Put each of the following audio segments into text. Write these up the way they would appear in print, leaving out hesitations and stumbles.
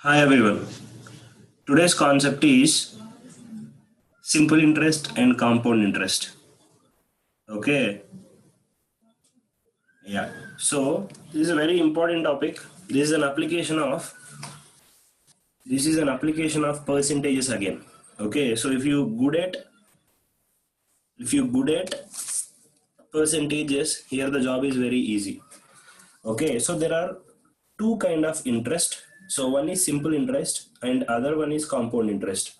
Hi everyone. Today's concept is simple interest and compound interest. Okay. Yeah. So this is a very important topic. This is an application of percentages again. Okay. So if you good at percentages, here the job is very easy. Okay. So there are two kind of interest. So one is simple interest and other one is compound interest.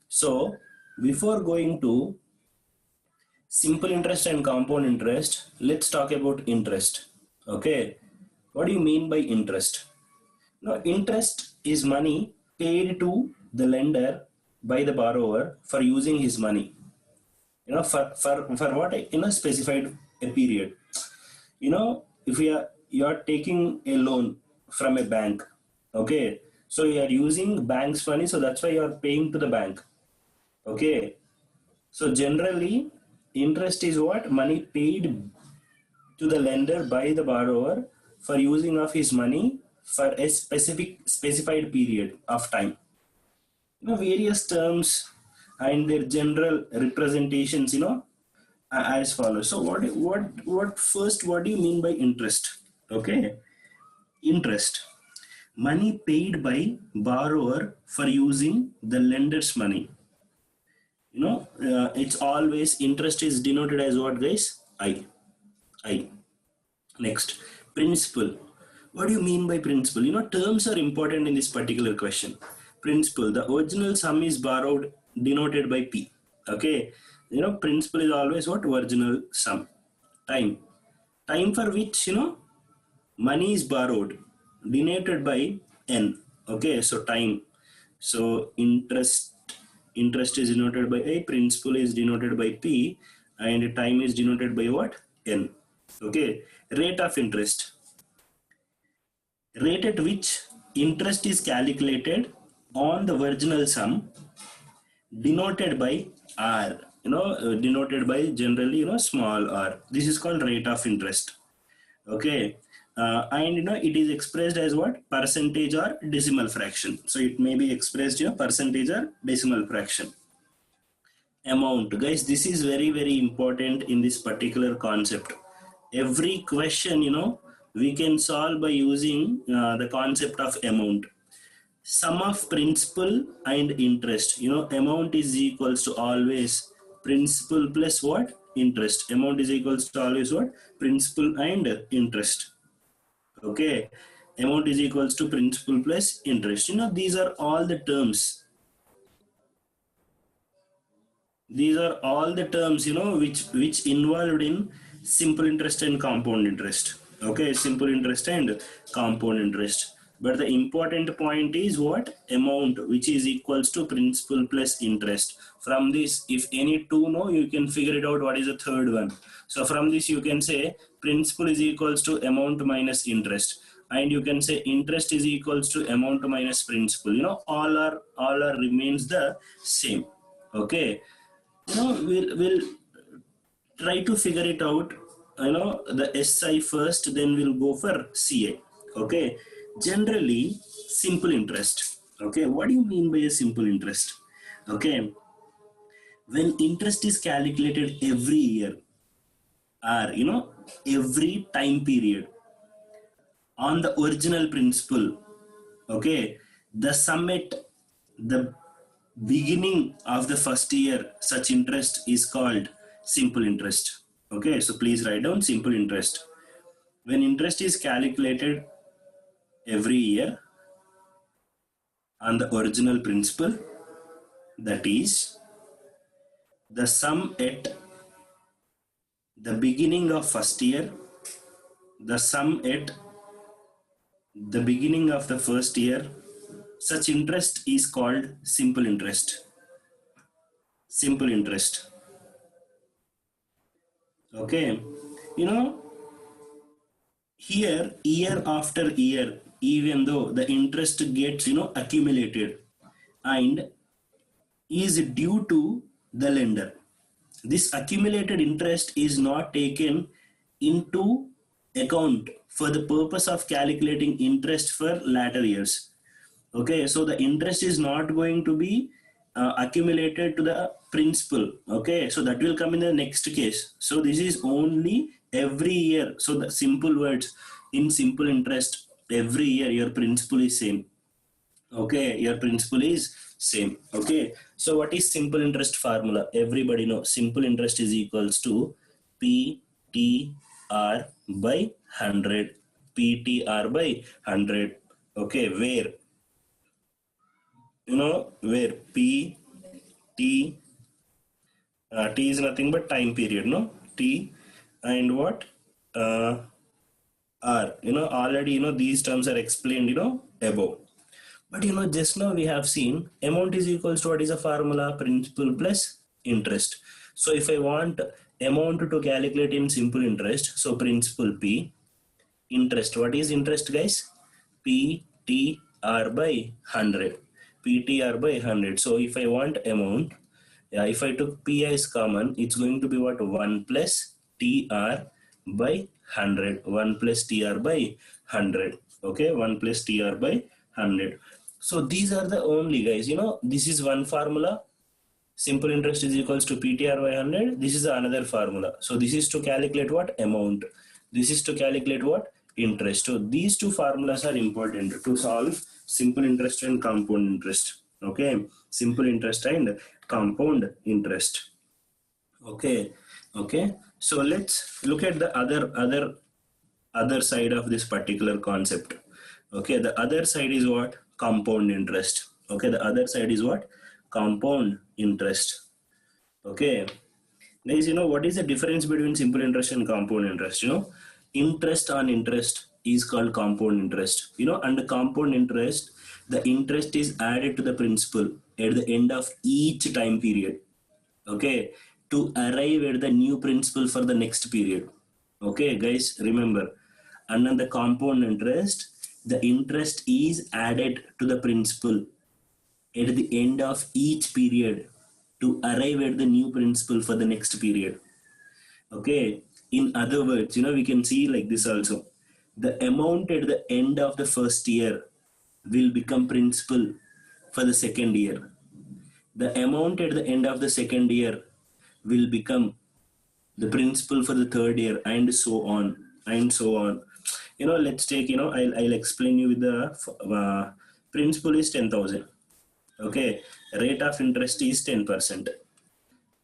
So before going to simple interest and compound interest, let's talk about interest. Okay, what do you mean by interest? Now, interest is money paid to the lender by the borrower for using his money. For what specified a period. If you are taking a loan from a bank, okay, so you are using bank's money, so that's why you are paying to the bank. Okay, so generally, interest is what? Money paid to the lender by the borrower for using of his money for a specified period of time. Various terms and their general representations, as follows. So what do you mean by interest? Okay, interest. Money paid by borrower for using the lender's money. It's always interest is denoted as what, guys? I. Next, principal. What do you mean by principal? Terms are important in this particular question. Principal, the original sum is borrowed, denoted by P. Okay. Principal is always what? Original sum. Time. Time for which, money is borrowed, denoted by N. Okay. So time. So interest is denoted by A, principal is denoted by P, and time is denoted by what? N. Okay. Rate of interest. Rate at which interest is calculated on the original sum, denoted by R. Denoted by generally, small r. This is called rate of interest. Okay. And it is expressed as what? Percentage or decimal fraction. So it may be expressed percentage or decimal fraction. Amount, guys, this is very very important in this particular concept. Every question we can solve by using the concept of amount. Sum of principal and interest, amount is equals to always principal plus what? Interest. Amount is equals to always what? Principal and interest. Okay, amount is equals to principal plus interest. These are all the terms. These are all the terms which involved in simple interest and compound interest. Okay, simple interest and compound interest. But the important point is what? Amount, which is equals to principal plus interest. From this, if any two know, you can figure it out what is the third one. So from this you can say principal is equals to amount minus interest, and you can say interest is equals to amount minus principal. All are remains the same. Okay, we'll try to figure it out, the SI first, then we'll go for CA. Okay, generally simple interest. Okay, what do you mean by a simple interest? Okay, when interest is calculated every year or every time period on the original principle, okay, the sum at the beginning of the first year, such interest is called simple interest. Okay, so please write down simple interest. When interest is calculated every year on the original principle, that is the sum at the beginning of first year, the sum at the beginning of the first year, such interest is called simple interest. Simple interest. Okay, here year after year, even though the interest gets accumulated and is due to the lender, this accumulated interest is not taken into account for the purpose of calculating interest for latter years. Okay, so the interest is not going to be accumulated to the principal. Okay, so that will come in the next case. So this is only every year. So the simple words, in simple interest, every year your principal is same. Okay, your principal is same. Okay, so what is simple interest formula? Everybody know simple interest is equals to PTR by 100. PTR by 100. Okay, where where T T is nothing but time period, no? T and what? Uh, R. Already, these terms are explained, above. But, just now we have seen amount is equals to what is a formula? Principal plus interest. So if I want amount to calculate in simple interest, so principal P, interest. What is interest, guys? PTR by 100. PTR by 100. So if I want amount, yeah, if I took P as common, it's going to be what? 1 plus TR by 100. 1 plus TR by 100. Okay, 1 plus TR by 100. So these are the only, guys, this is one formula. Simple interest is equals to PTR by 100. This is another formula. So this is to calculate what? Amount. This is to calculate what? Interest. So these two formulas are important to solve simple interest and compound interest. Okay, simple interest and compound interest. Okay, okay. So let's look at the other side of this particular concept. Okay, the other side is what? Compound interest. Okay, the other side is what? Compound interest. Okay, guys, what is the difference between simple interest and compound interest? Interest on interest is called compound interest. And compound interest, the interest is added to the principal at the end of each time period. Okay, to arrive at the new principal for the next period. Okay, guys, remember, under the compound interest, the interest is added to the principal at the end of each period to arrive at the new principal for the next period. Okay, in other words, we can see like this also. The amount at the end of the first year will become principal for the second year. The amount at the end of the second year will become the principal for the third year, and so on, and so on. Let's take, I'll explain you with the principal is 10,000. Okay, rate of interest is 10%.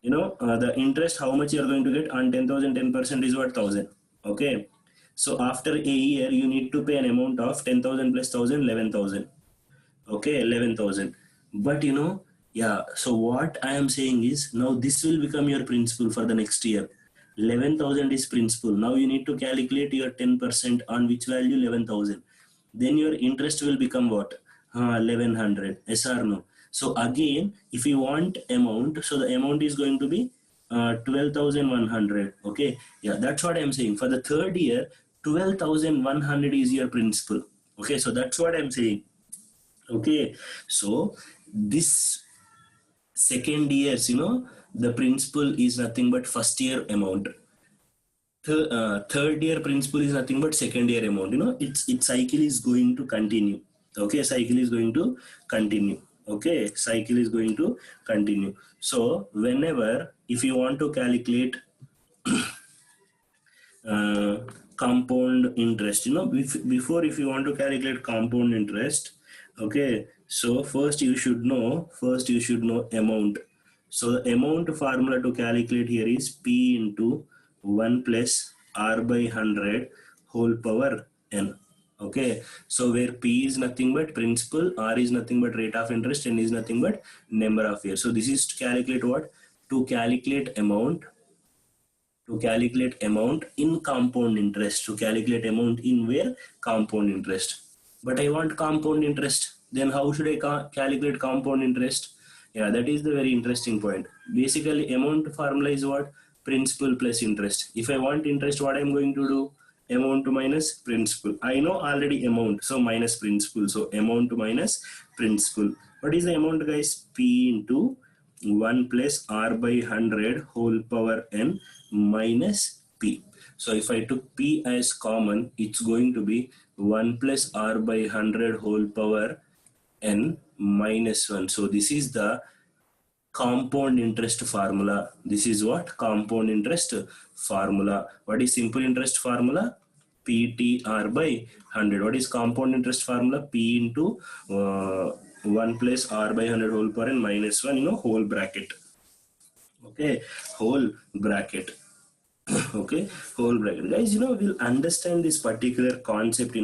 The interest, how much you are going to get on 10,000? 10% is what? 1,000. Okay, so after a year you need to pay an amount of 10,000 plus 1,000, 11,000. Okay, 11,000. But yeah, so what I am saying is, now this will become your principal for the next year. 11,000 is principal. Now you need to calculate your 10% on which value? 11,000. Then your interest will become what? 1,100. Yes or no? So again, if you want amount, so the amount is going to be 12,100. Okay, yeah, that's what I'm saying. For the third year, 12,100 is your principal. Okay, so that's what I'm saying. Okay, so this second years, the principal is nothing but first year amount. Third year principal is nothing but second year amount. Its cycle is going to continue. Okay, cycle is going to continue. Okay, cycle is going to continue. So whenever, if you want to calculate compound interest, before, if you want to calculate compound interest, okay, so first you should know amount. So the amount formula to calculate here is P into 1 plus R by 100 whole power n. Okay, so where P is nothing but principal, R is nothing but rate of interest, N is nothing but number of years. So this is to calculate what? To calculate amount, in compound interest, to calculate amount in where? Compound interest. But I want compound interest, then how should I calculate compound interest? Yeah, that is the very interesting point. Basically, amount formula is what? Principal plus interest. If I want interest, what I'm going to do? Amount minus principal. I know already amount, so minus principal. So amount minus principal. What is the amount, guys? P into 1 plus R by 100 whole power n minus P. So if I took P as common, it's going to be 1 plus R by 100 whole power n minus 1. So this is the compound interest formula. This is what? Compound interest formula. What is simple interest formula? PTR by 100. What is compound interest formula? P into 1 plus R by 100 whole power n minus 1, whole bracket. Okay, whole bracket. Okay, whole bracket. Guys, we'll understand this particular concept,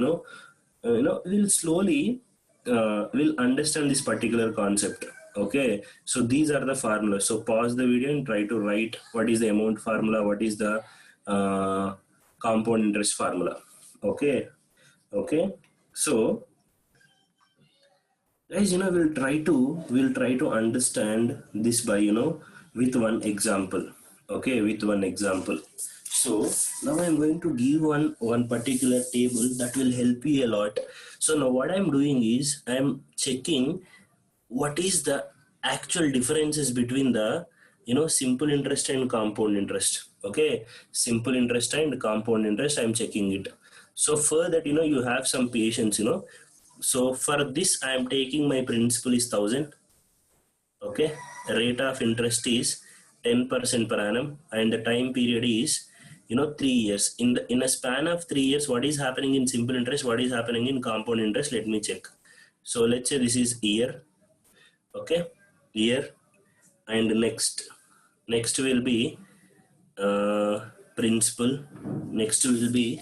we'll slowly we'll understand this particular concept. Okay, so these are the formulas. So pause the video and try to write what is the amount formula, what is the compound interest formula. Okay, okay. So guys, we'll try to understand this by with one example. Okay, with one example. So now I'm going to give one particular table that will help you a lot. So now what I'm doing is I'm checking what is the actual differences between the simple interest and compound interest. Okay, simple interest and compound interest, I'm checking it. So for that, you have some patience. So for this, I am taking my principal is 1,000. Okay, rate of interest is 10% per annum, and the time period is 3 years. In a span of 3 years, what is happening in simple interest? What is happening in compound interest? Let me check. So let's say this is year. Okay, year, and next will be principal. Next will be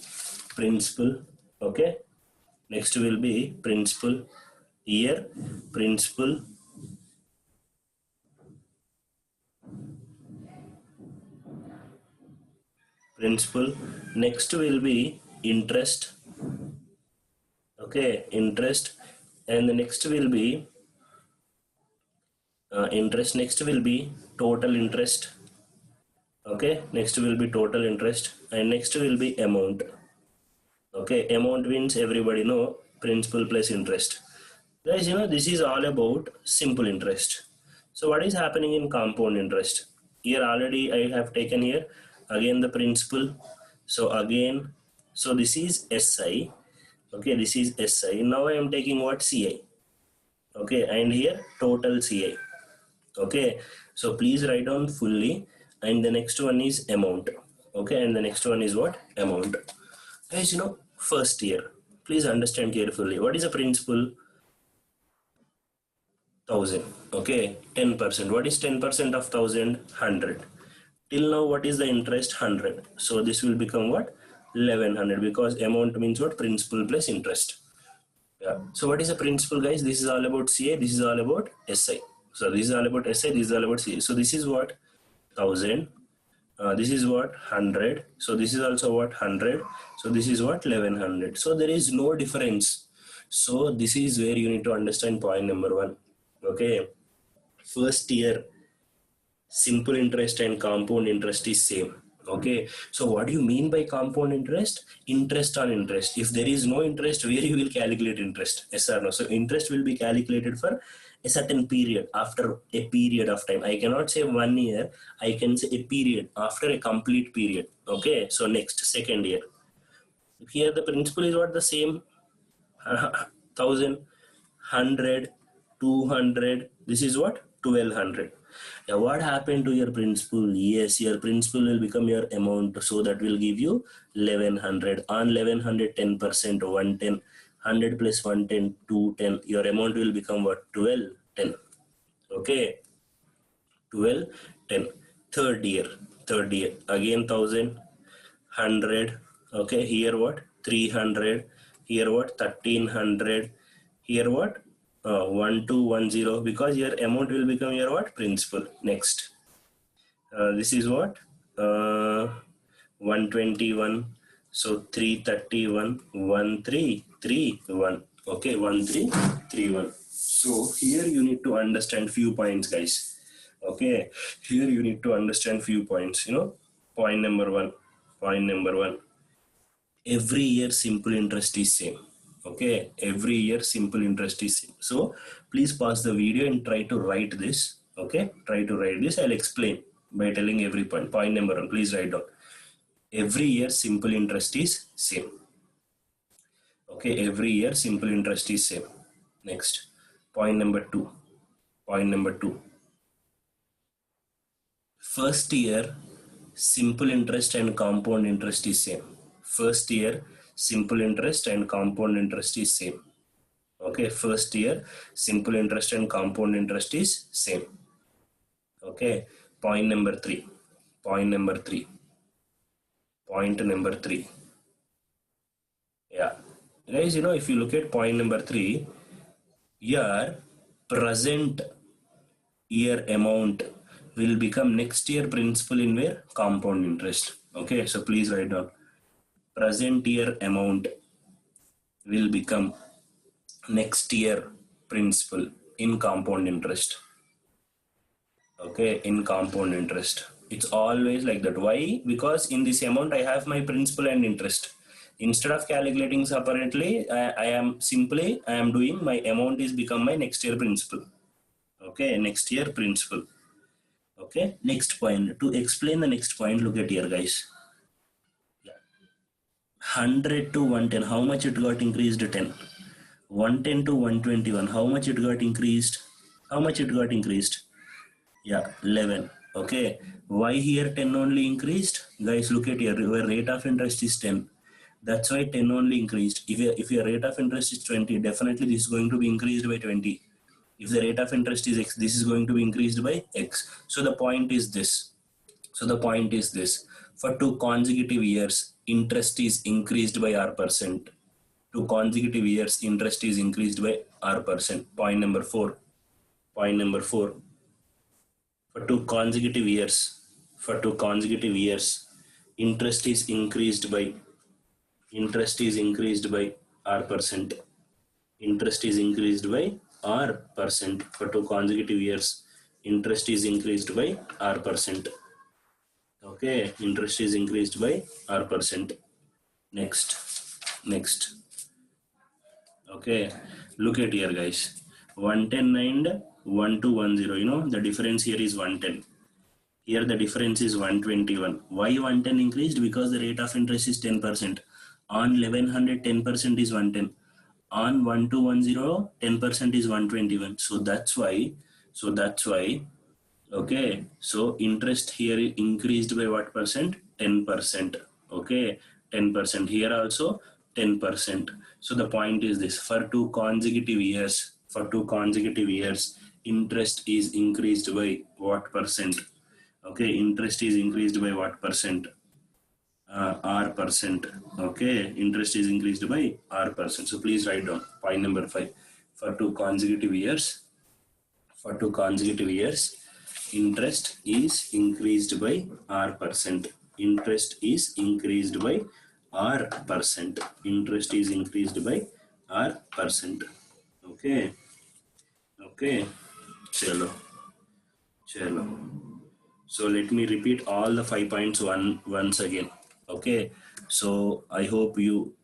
principal. Okay, next will be principal, year, principal, principal. Next will be interest. Okay, interest. And the next will be interest. Next will be total interest. Okay, next will be total interest, and next will be amount. Okay, amount means everybody know principal plus interest. Guys, this is all about simple interest. So what is happening in compound interest? Here already I have taken here again the principal. So again, so this is SI. Okay, this is SI. Now I am taking what? CI. Okay, and here total CI. Okay, so please write down fully. And the next one is amount. Okay, and the next one is what? Amount. Guys, first year, please understand carefully. What is a principal? 1,000. Okay, 10%. What is 10% of 1,000? 100. Till now, what is the interest? 100. So this will become what? 1,100, because amount means what? Principal plus interest. Yeah. So what is the principal, guys? This is all about CA. This is all about SI. So this is all about SI. This is all about CA. So this is what? 1,000. This is what? 100. So this is also what? 100. So this is what? 1,100. So there is no difference. So this is where you need to understand point number one. Okay. First year, simple interest and compound interest is same. Okay, so what do you mean by compound interest? Interest on interest. If there is no interest, where you will calculate interest? Yes or no? So interest will be calculated for a certain period, after a period of time. I cannot say 1 year, I can say a period, after a complete period. Okay, so next, second year. Here the principal is what? The same. 1,000, 100, 200. This is what? 1,200. Now what happened to your principal? Yes, your principal will become your amount. So that will give you 1,100. On 1,100, 10%, 110. 100 plus 110, 210. Your amount will become what? 1,210. Okay, 1,210. Third year. Again 1,000, 100. Okay, here what? 300. Here what? 1,300. Here what? 1,210, because your amount will become your what? Principal. Next, this is what? 121. So 331, 1,331. Okay, 1,331. So here you need to understand few points, guys. Okay, here you need to understand few points. Point number one. Point number one. Every year simple interest is same. Okay, every year simple interest is same. So please pause the video and try to write this. Okay, try to write this. I'll explain by telling every point. Point number one, please write down. Every year simple interest is same. Okay, every year simple interest is same. Next, Point number two. Point number two. First year, simple interest and compound interest is same. First year, simple interest and compound interest is same. Okay, first year, simple interest and compound interest is same. Okay, point number three. Point number three. Point number three. Yeah. Guys, if you look at point number three, here, present year amount will become next year principal in where? Compound interest. Okay, so please write down. Present year amount will become next year principal in compound interest. Okay, in compound interest. It's always like that. Why? Because in this amount I have my principal and interest. Instead of calculating separately, I am doing my amount is become my next year principal. Okay, next year principal. Okay, next point. To explain the next point, look at here, guys. 100 to 110, how much it got increased? 10. 110 to 121, how much it got increased? How much it got increased? Yeah, 11. Okay, why here 10 only increased? Guys, look at here, your rate of interest is 10. That's why 10 only increased. If your rate of interest is 20, definitely this is going to be increased by 20. If the rate of interest is x, this is going to be increased by x. So the point is this. For 2 consecutive years, interest is increased by R%. 2 consecutive years, interest is increased by R%. Point number 4. Point number 4. For 2 consecutive years, interest is increased by R%. Interest is increased by R%. For 2 consecutive years, interest is increased by R%. Okay, interest is increased by R%. Next. Okay, look at here, guys. 110 and 1210, the difference here is 110. Here the difference is 121. Why 110 increased? Because the rate of interest is 10%. On 1100, 10% is 110. On 1210, 10% is 121. So that's why, okay, so interest here increased by what percent? 10%. Okay, 10%. Here also 10%. So the point is this: for 2 consecutive years, interest is increased by what percent? Okay, interest is increased by what percent? R%. Okay, interest is increased by R%. So please write down point number 5. For 2 consecutive years, interest is increased by R%. Interest is increased by R%. Interest is increased by R%. Okay. Chalo. So let me repeat all the 5 points once again. Okay. So I hope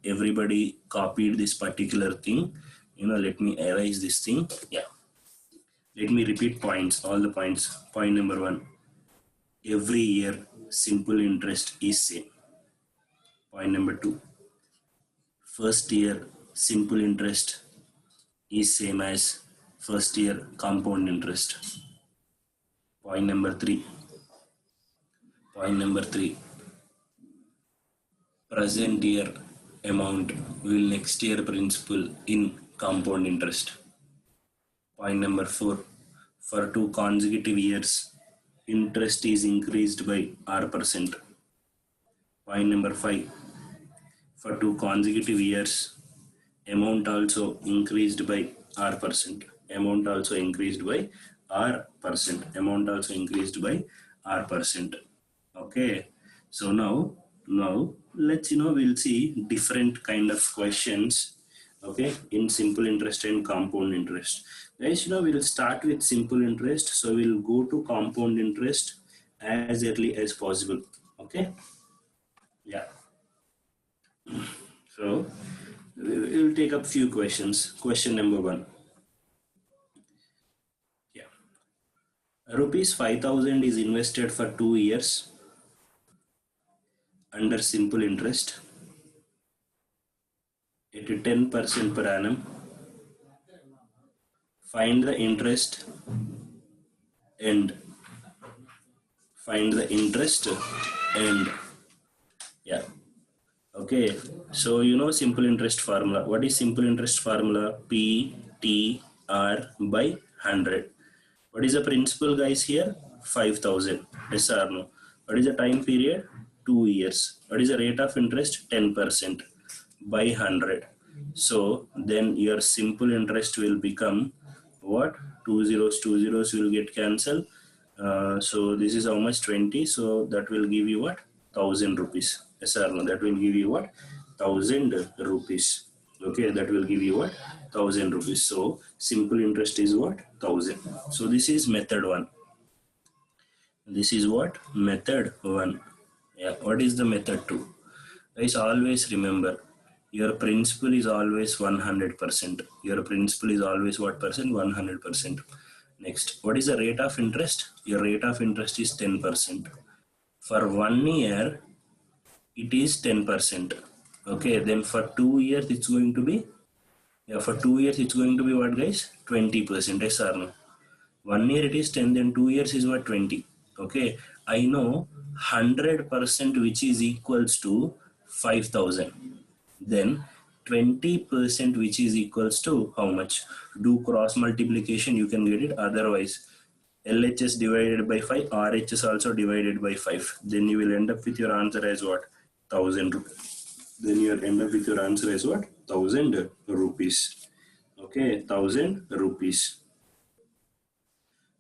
everybody copied this particular thing. Let me erase this thing. Yeah. Let me repeat points, all the points. Point number 1. Every year, simple interest is same. Point number 2. First year, simple interest is same as first year compound interest. Point number 3. Present year amount will next year principal in compound interest. Point number 4. For 2 consecutive years, interest is increased by R%. Point number 5. For 2 consecutive years, amount also increased by R%. Amount also increased by R%. Okay. So now let's we'll see different kind of questions. Okay, in simple interest and compound interest. Guys, we'll start with simple interest. So we'll go to compound interest as early as possible. Okay. Yeah. So we'll take up few questions. Question number 1. Yeah. Rupees 5,000 is invested for 2 years under simple interest at 10% per annum Find the interest and find the interest and yeah. Okay, so you know simple interest formula. What is simple interest formula? P T R by 100. What is the principal, guys, here? 5,000. Yes or no? What is the time period? 2 years. What is the rate of interest? 10% by 100. So then your simple interest will become what? Two zeros will get cancelled. So this is how much? 20. So that will give you what? 1,000 rupees. Yes or no? That will give you what? 1,000 rupees. Okay, that will give you what? 1,000 rupees. So simple interest is what? 1,000. So this is method 1. This is what? Method 1. Yeah. What is the method 2? Guys, always remember, your principal is always 100%. Your principal is always what percent? 100%. Next, what is the rate of interest? Your rate of interest is 10%. For 1 year, it is 10%. Okay, then for 2 years, it's going to be, yeah, for 2 years, it's going to be what, guys? 20%. Yes or no? 1 year it is 10, then 2 years is what? 20. Okay, I know 100% which is equals to 5,000. Then 20% which is equals to how much? Do cross multiplication, you can get it. Otherwise, LHS divided by 5, RHS also divided by 5. Then you will end up with your answer as what? 1,000 rupees. Then you will end up with your answer as what? 1,000 rupees. Okay, 1,000 rupees.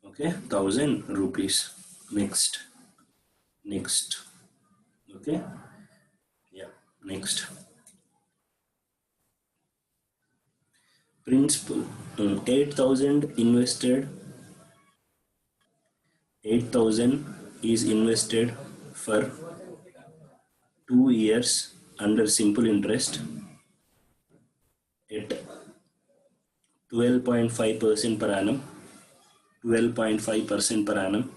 Okay, 1,000 rupees. Next. Next. Okay, yeah, next. Principal. 8,000 invested. 8,000 is invested for 2 years under simple interest at 12.5% per annum. 12.5% per annum.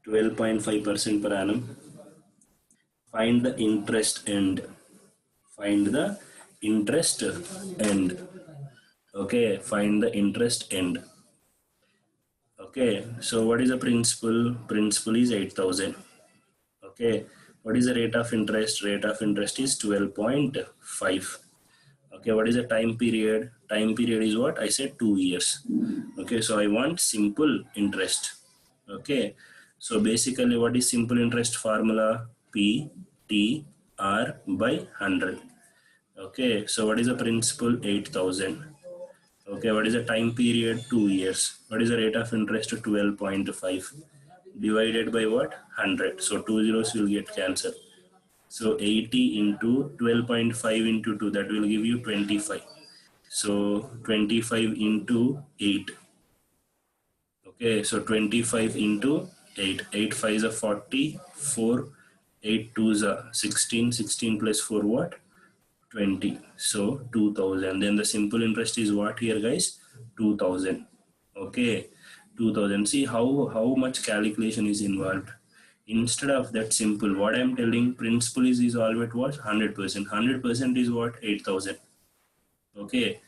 12.5% per annum. Find the interest end. Find the interest end. Okay, find the interest end. Okay, so what is the principal? Principal is 8,000. Okay, what is the rate of interest? Rate of interest is 12.5. Okay, what is the time period? Time period is what? I said 2 years. Okay, so I want simple interest. Okay, so basically what is simple interest formula? P T R by 100. Okay, so what is the principal? 8,000. Okay, what is the time period? 2 years. What is the rate of interest? 12.5 divided by what? 100. So two zeros will get cancelled. So 80 into 12.5 into 2, that will give you 25. So 25 into 8. Okay, so 25 into 8. 8 5 is a 40, 4, 8 2 is a 16, 16 plus 4 what? 20. So 2,000. Then the simple interest is what here, guys? 2,000. Okay, 2,000. See how much calculation is involved. Instead of that simple, what I'm telling, principal is always what? 100%. 100% is what? 8,000. Okay,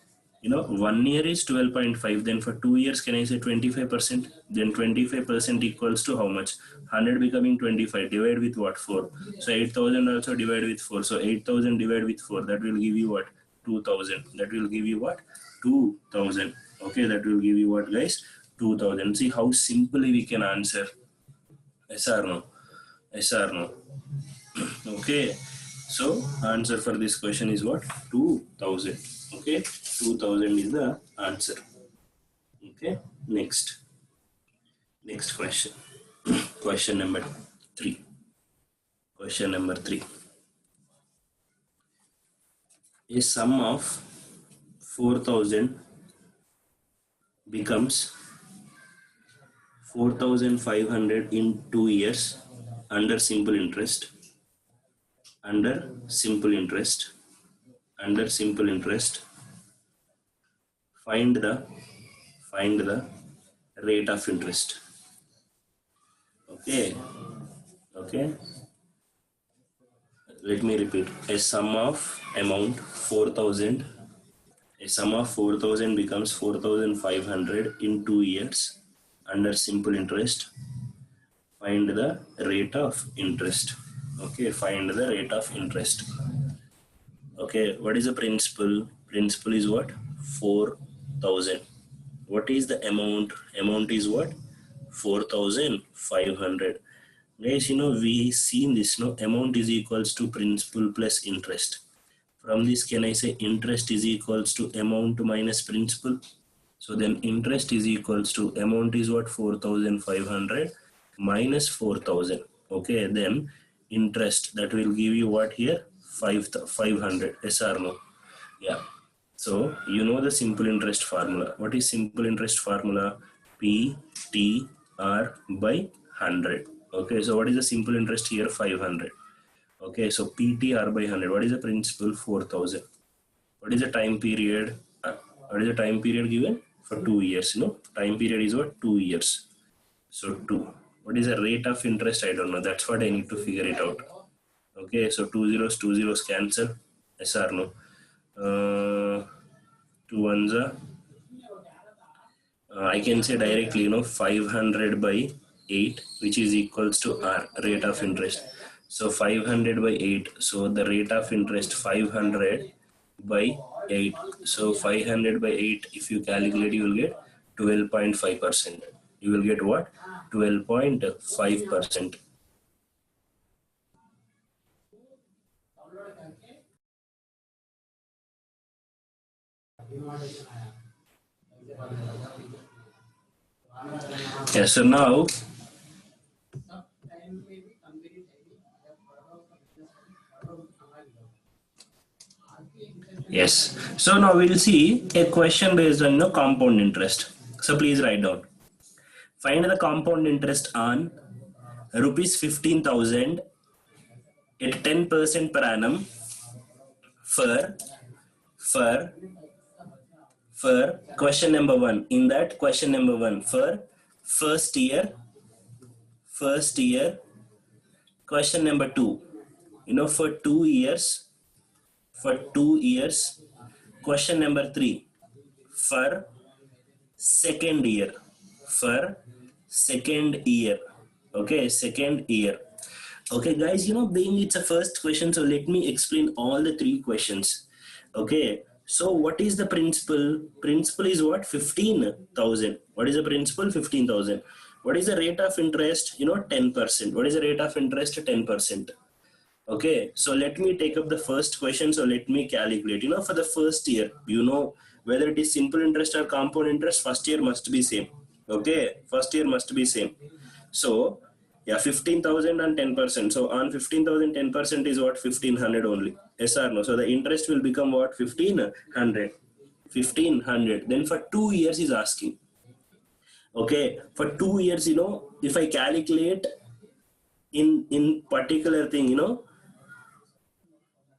you know, 1 year is 12.5. Then for 2 years, can I say 25%? Then 25% equals to how much? 100 becoming 25. Divide with what? 4. So 8,000 also divide with 4. So 8,000 divide with 4. That will give you what? 2,000. That will give you what? 2,000. Okay, that will give you what, guys? 2,000. See how simply we can answer. Yes or no? Yes or no? Okay, so answer for this question is what? 2,000. Okay, 2,000 is the answer. Okay, next question. Question number 3. Question number 3. A sum of 4,000 becomes 4,500 in 2 years under simple interest. Under simple interest. Under simple interest. Find the rate of interest. Okay, okay, let me repeat. A sum of amount 4,000. A A sum of 4,000 becomes 4,500 in 2 years. Under simple interest, find the rate of interest. Okay, find the rate of interest. Okay, what is the principal? Principal is what? 4,000. What is the amount? Amount is what? 4,500. Guys, we seen this, no? Amount is equals to principal plus interest. From this, can I say interest is equals to amount minus principal? So then interest is equals to amount is what? 4,500 minus 4,000. Okay, then interest, that will give you what here? 500. Yes or no? Yeah. So you know the simple interest formula. What is simple interest formula? PTR by 100. Okay, so what is the simple interest here? 500. Okay, so PTR by 100. What is the principal? 4,000. What is the time period? What is the time period given? For 2 years. Time period is what? 2 years. So 2. What is the rate of interest? I don't know. That's what I need to figure it out. Okay, so 2 zeros cancel. Yes or no? 2 ones are, I can say directly, 500 by 8, which is equals to R, rate of interest. So 500 by 8. So the rate of interest 500 by 8. So 500 by 8, if you calculate, you will get 12.5%. You will get what? 12.5%. Yeah, so now, yes. So now we'll see a question based on compound interest. So please write down. Find the compound interest on rupees 15,000 at 10% per annum for for for question number 1. In that question number 1, for first year, question number 2, for 2 years, question number 3, for second year, for second year. Okay, second year. Okay, guys, being it's a first question, so let me explain all the 3 questions. Okay, so what is the principal? Principal is what? 15,000. What is the principal? 15,000. What is the rate of interest? 10%. What is the rate of interest? 10%. Okay, so let me take up the first question. So let me calculate, for the first year, whether it is simple interest or compound interest, first year must be same. Okay, first year must be same. So yeah, 15,000 and 10%. So on 15,000, 10% is what? 1,500 only. Yes or no? So the interest will become what? 1,500. 1,500. Then for 2 years is asking. Okay, for 2 years, if I calculate in particular thing,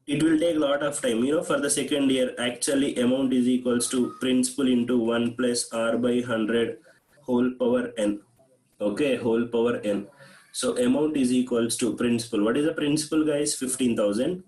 it will take a lot of time. For the second year, actually amount is equals to principal into 1 plus R by 100 whole power n. Okay, whole power n. So amount is equals to principal. What is the principal, guys? 15,000.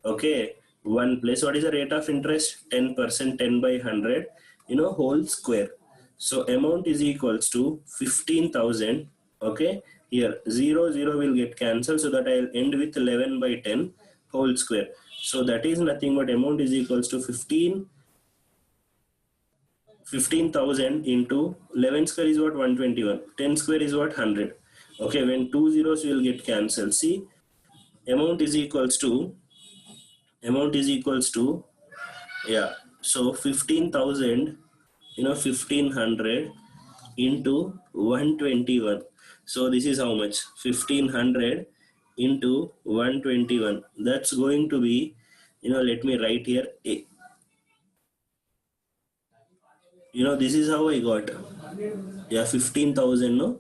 Okay, 1 plus, what is the rate of interest? 10%, 10 by 100, whole square. So amount is equals to 15,000. Okay, here 0, 0 will get cancelled, so that I'll end with 11 by 10 whole square. So that is nothing but amount is equals to 15,000 into 11 square is what? 121. 10 square is what? 100. Okay, when 2 zeros will get cancelled, see, amount is equals to, yeah, so 15,000, 1,500 into 121. So this is how much? 1,500 into 121. That's going to be, let me write here. This is how I got. Yeah, 15,000, no?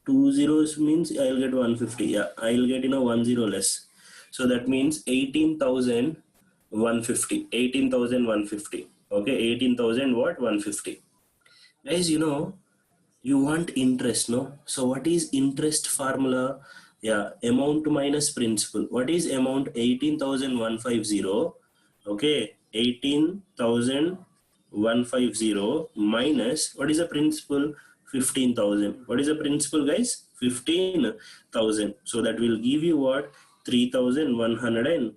2 zeros means I'll get 150. Yeah, I'll get, 1 zero less. So that means 18,150. 18,150. Okay, 18,000 what? 150. Guys, you want interest, no? So what is interest formula? Yeah, amount minus principal. What is amount? 18,150. Okay, 18,000 150 minus, what is the principal? 15,000. What is the principal, guys? 15,000. So that will give you what? 3,100 and,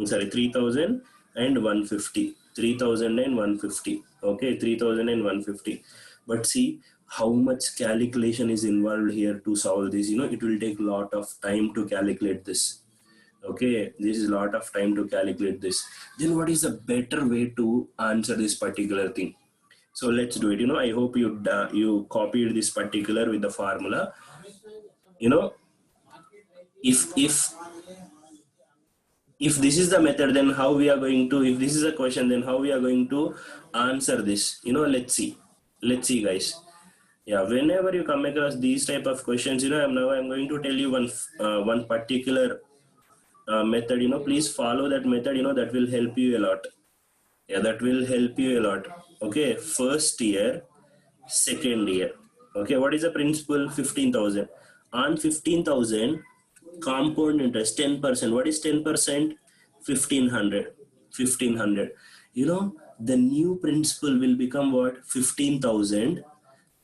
sorry, 3,150. 3,150. Okay, 3,150. But see how much calculation is involved here to solve this. It will take a lot of time to calculate this. Okay, this is a lot of time to calculate this. Then what is the better way to answer this particular thing? So let's do it. I hope you copied this particular with the formula. you know if this is the method, then how we are going to, if this is a question, then how we are going to answer this? Let's see guys. Yeah, whenever you come across these type of questions, I'm going to tell you one particular method. Please follow that method. That will help you a lot. Yeah, that will help you a lot. Okay, first year, second year. Okay, what is the principal? 15,000. On 15,000, compound interest 10%. What is 10%? 1500. 1500. The new principal will become what? 15,000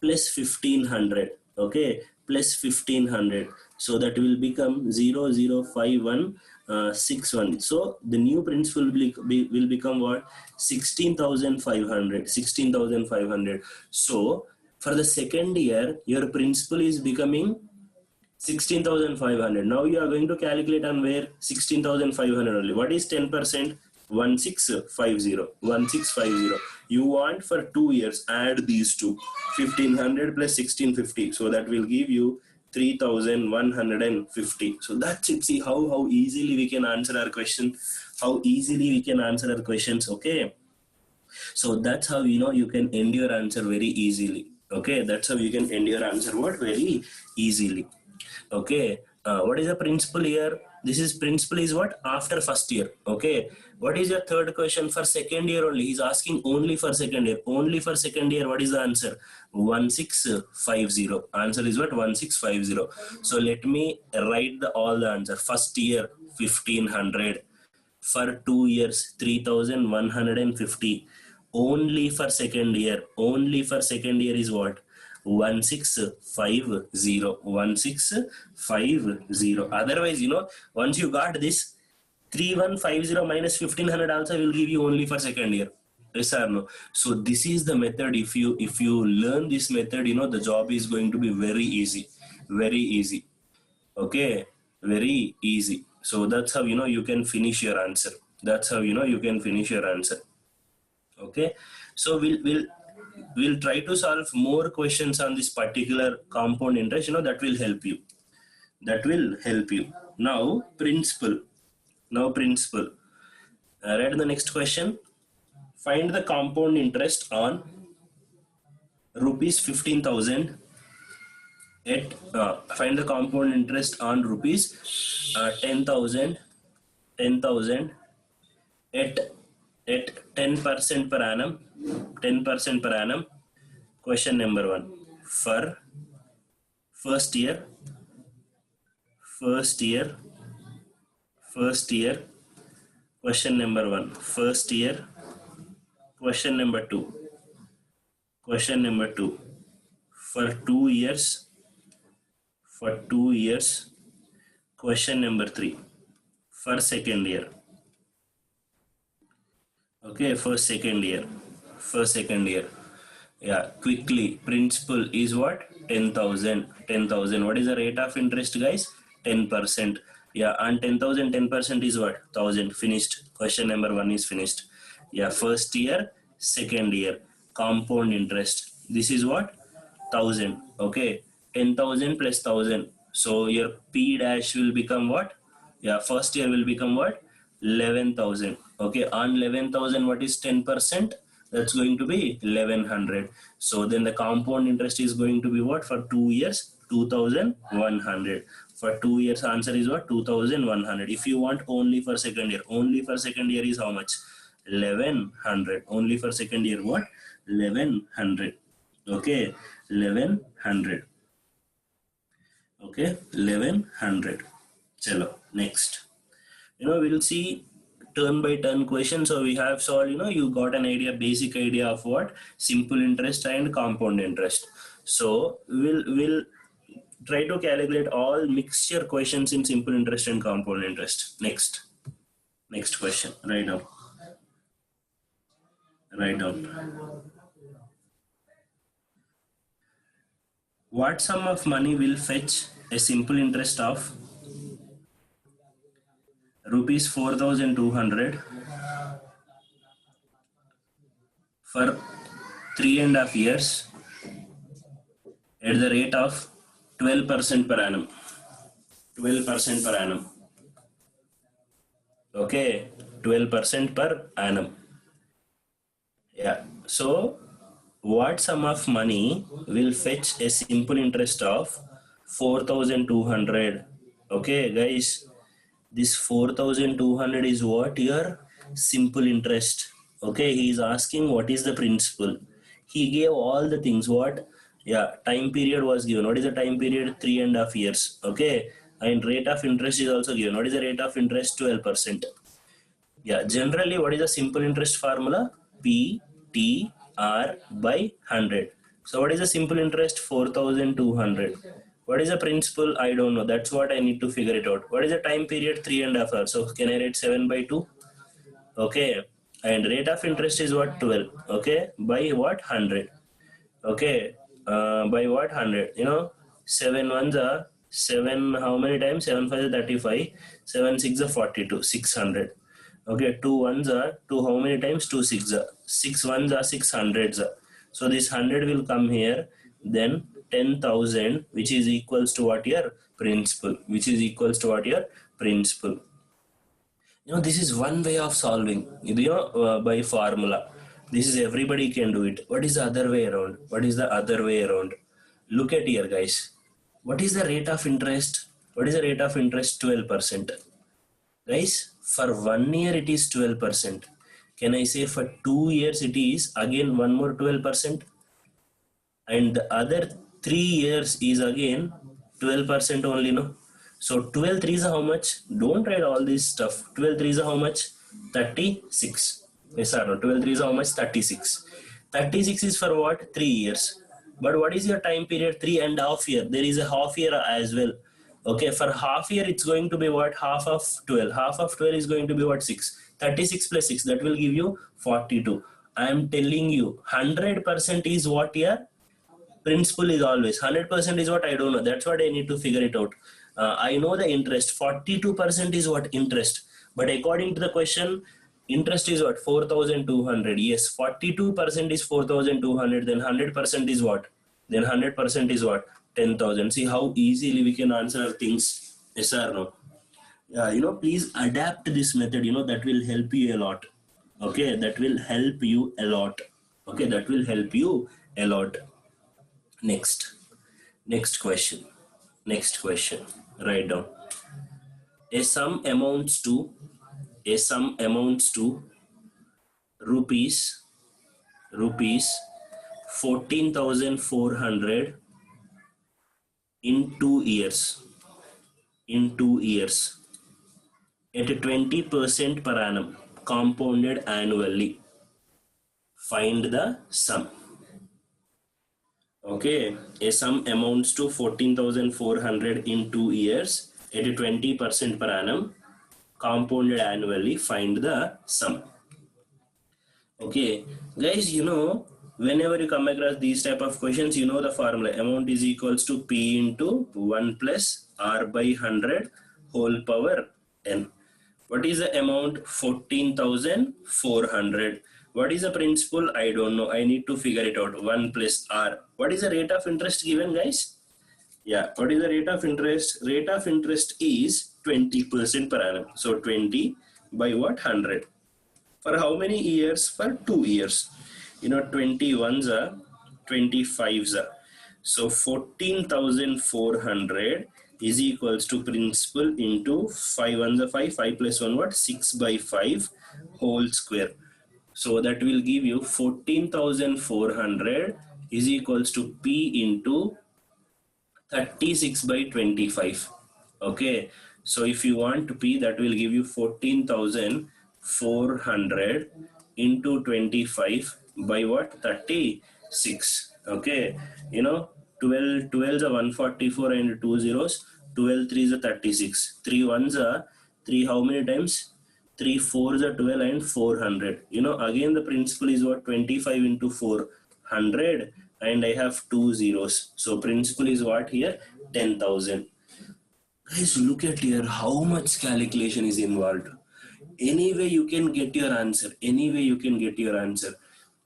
plus 1500. Okay, plus 1500. So that will become 0.05161. So the new principal will become what? 16,500. 16,500. So for the second year, your principal is becoming 16,500. Now you are going to calculate on where? 16,500 only. What is 10%? 1650. 1650. You want for 2 years, add these two. 1500 plus 1650. So that will give you 3,150. So that's it. See how easily we can answer our question. How easily we can answer our questions. Okay. So that's how you can end your answer very easily. Okay, that's how you can end your answer what? Very easily. Okay, what is the principal here? This is principal is what? After first year. Okay, what is your third question? For second year only. He's asking only for second year. Only for second year. What is the answer? 1650. Answer is what? 1650. So let me write all the answer. First year 1500. For 2 years 3,150. Only for second year. Only for second year is what? 1650. 1650. Otherwise, once you got this, 3150 minus 1500 also will give you only for second year. Yes or no? So this is the method. If you learn this method, the job is going to be very easy. Very easy. Okay, very easy. So that's how you can finish your answer. That's how you can finish your answer. Okay, so we'll try to solve more questions on this particular compound interest. That will help you. That will help you. Now principal. Read the next question. Find the compound interest on rupees 15,000 at find the compound interest on rupees 10,000 at 10% per annum. 10% per annum. Question number 1. For first year. Question number 1. First year. Question number 2. For 2 years. Question number 3. For second year. Okay, for second year. Yeah, quickly. Principal is what? 10,000. What is the rate of interest, guys? 10%. Yeah, and 10,000, 10% is what? 1,000. Finished. Question number 1 is finished. Yeah, first year, second year. Compound interest. This is what? 1,000. Okay, 10,000 plus 1,000. So your P dash will become what? Yeah, first year will become what? 11,000. Okay, on 11,000, what is 10%? That's going to be 1,100. So then the compound interest is going to be what? For 2 years, 2,100. For 2 years, answer is what? 2,100. If you want only for second year is how much? 1,100. Only for second year, what? 1,100. Okay, 1,100. Okay, 1,100. Chalo, next. We'll see turn by turn question. So we have solved, you got an idea, basic idea of what simple interest and compound interest. So we'll try to calculate all mixture questions in simple interest and compound interest. Next question. Write down. What sum of money will fetch a simple interest of rupees 4,200 for 3.5 years at the rate of 12% per annum? 12% per annum. Okay, 12% per annum. Yeah. So, what sum of money will fetch a simple interest of 4,200? Okay, guys, this 4,200 is what? Your simple interest. Okay, he is asking what is the principal. He gave all the things. What? Yeah, time period was given. What is the time period? 3.5 years. Okay, and rate of interest is also given. What is the rate of interest? 12%. Yeah, generally, what is the simple interest formula? P T R by 100. So, what is the simple interest? 4,200. What is the principal? I don't know. That's what I need to figure it out. What is the time period? 3.5 hours. So, can I write 7 by 2? Okay. And rate of interest is what? 12. Okay. By what? 100. Okay, by what? 100. 7 ones are 7. How many times? 7 5 is 35. 7 6 are 42. 600. Okay, 2 ones are 2. How many times? 2 6 are 6 ones are 600s. So this 100 will come here. Then 10,000, which is equals to what? Your principal. Which is equals to what? Your principal. This is one way of solving, by formula. This is everybody can do it. What is the other way around? Look at here, guys. What is the rate of interest? 12%. Guys, for 1 year it is 12%. Can I say for 2 years it is again one more 12%? And the other 3 years is again 12% only, no? So 12 threes are how much? Don't write all this stuff. 12 threes are how much? 36. Yes or no? 12 threes are how much? 36. 36 is for what? 3 years. But what is your time period? 3.5 year. There is a half year as well. Okay, for half year it's going to be what? Half of 12. Half of 12 is going to be what? 6. 36 plus 6, that will give you 42. I am telling you, 100% is what here? Principal is always 100% is what? I don't know. That's what I need to figure it out. I know the interest 42% is what? Interest. But according to the question, interest is what? 4,200. Yes, 42% is 4,200. Then 100% is what? 10,000. See how easily we can answer things. Yes or no? Please adapt this method. That will help you a lot. Okay, that will help you a lot. Next question. Write down. A sum amounts to rupees 14,400 in 2 years. At 20% per annum, compounded annually. Find the sum. Okay, a sum amounts to 14,400 in 2 years at 20% per annum, compounded annually. Find the sum. Okay, guys, whenever you come across these type of questions, the formula. Amount is equals to P into 1 plus R by 100 whole power N. What is the amount? 14,400. What is the principal? I don't know. I need to figure it out. 1 plus R. What is the rate of interest given, guys? Yeah, what is the rate of interest? Rate of interest is 20% per annum. So 20 by what? 100. For how many years? For 2 years. 21s are 25s are. So 14,400 is equals to principal into 5 ones are 5. 5 plus 1 what? 6 by 5 whole square. So that will give you 14,400 is equals to P into 36 by 25. Okay, so if you want to P, that will give you 14,400 400 into 25 by what? 36. Okay, 12 are 144 and 2 zeros. 12 threes are 36. 3 ones are 3. How many times? 3 fours are 12 and 400. Again the principle is what? 25 into 400, and I have 2 zeros. So principle is what here? 10,000. Guys, look at here how much calculation is involved. Anyway, you can get your answer. Anyway, you can get your answer.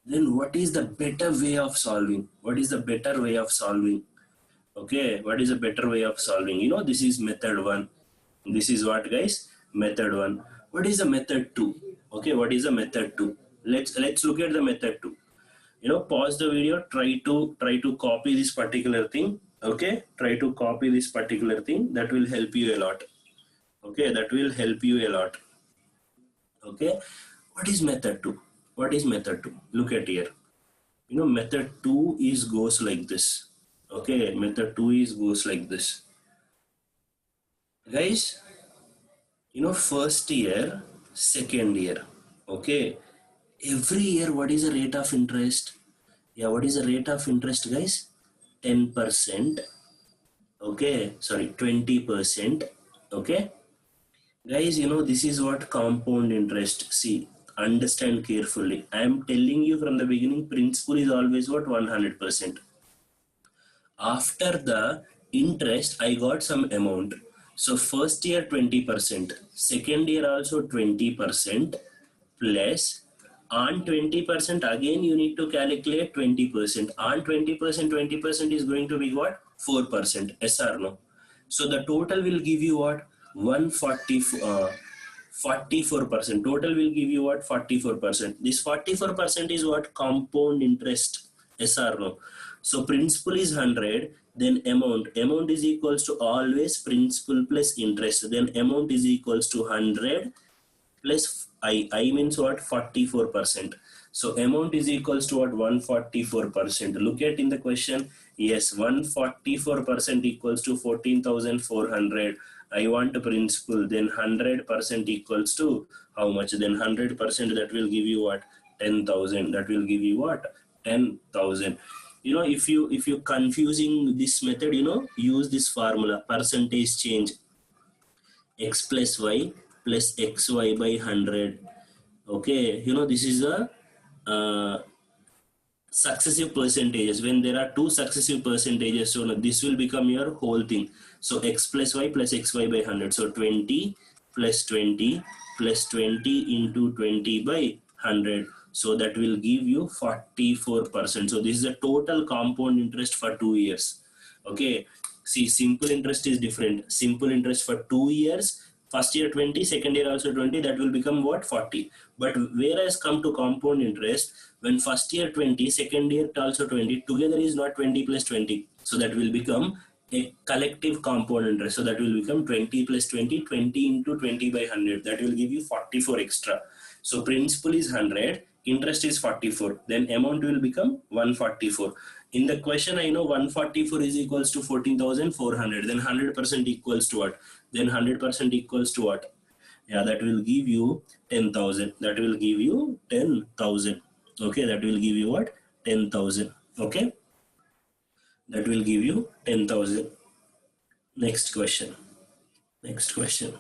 Then what is the better way of solving? What is the better way of solving? Okay, what is a better way of solving? This is method 1. This is what, guys? Method 1. What is the method 2? Okay, what is the method 2? Let's look at the method 2. Pause the video, try to copy this particular thing. Okay, try to copy this particular thing. That will help you a lot. Okay, that will help you a lot. Okay, what is method 2? What is method 2? Look at here. Method 2 is goes like this. Okay, method 2 is goes like this. Guys, first year, second year. Okay, every year what is the rate of interest? Yeah, what is the rate of interest, guys? 10%. Okay, sorry, 20%. Okay, guys, this is what compound interest. See, understand carefully. I am telling you from the beginning, principle is always what? 100%. After the interest, I got some amount. So first year 20%, second year also 20%, plus on 20% again you need to calculate 20%. On 20%, 20% is going to be what? 4%. Yes or no? So the total will give you what? 44%. Total will give you what? 44%. This 44% is what? Compound interest. Yes or no? So principal is 100, then amount is equals to always principal plus interest. Then amount is equals to 100 plus I means what? 44%. So amount is equals to what? 144%. Look at in the question. Yes, 144% equals to 14,400. I want a principal. Then 100% equals to how much? Then 100%, that will give you what? 10,000. That will give you what? 10,000. If you confusing this method, use this formula: percentage change x plus y plus xy by 100. Okay, this is a successive percentages. When there are two successive percentages, so this will become your whole thing. So x plus y plus xy by 100. So 20 plus 20 plus 20 into 20 by 100. So that will give you 44%. So this is the total compound interest for 2 years. Okay, see, simple interest is different. Simple interest for 2 years, first year 20, second year also 20, that will become what? 40. But whereas come to compound interest, when first year 20, second year also 20, together is not 20 plus 20. So that will become a collective compound interest. So that will become 20 plus 20, 20 into 20 by 100. That will give you 44 extra. So principal is 100, interest is 44. Then amount will become 144. In the question, I know 144 is equals to 14,400. Then 100% equals to what? Then 100% equals to what? Yeah, that will give you 10,000. That will give you 10,000. Okay, that will give you what? 10,000. Okay, that will give you 10,000. Next question. Next question.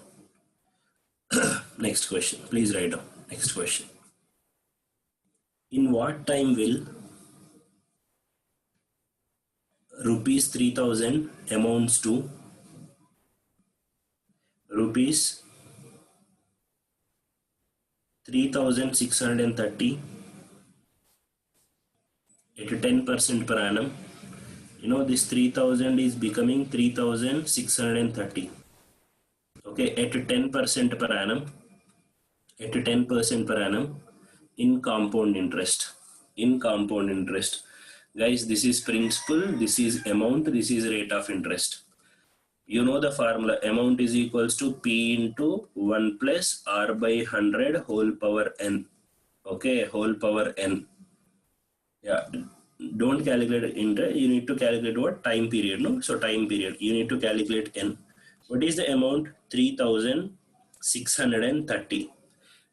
Next question. Please write down. Next question. In what time will rupees 3,000 amounts to rupees 3,630 at 10% per annum? This 3,000 is becoming 3,630. Okay, at 10% per annum. At 10% per annum in compound interest. In compound interest. Guys, this is principal, this is amount, this is rate of interest. You know the formula: amount is equals to P into 1 plus R by 100 whole power N. Okay, whole power N. Yeah, don't calculate interest, you need to calculate what? Time period, no? So time period, you need to calculate N. What is the amount? 3,630.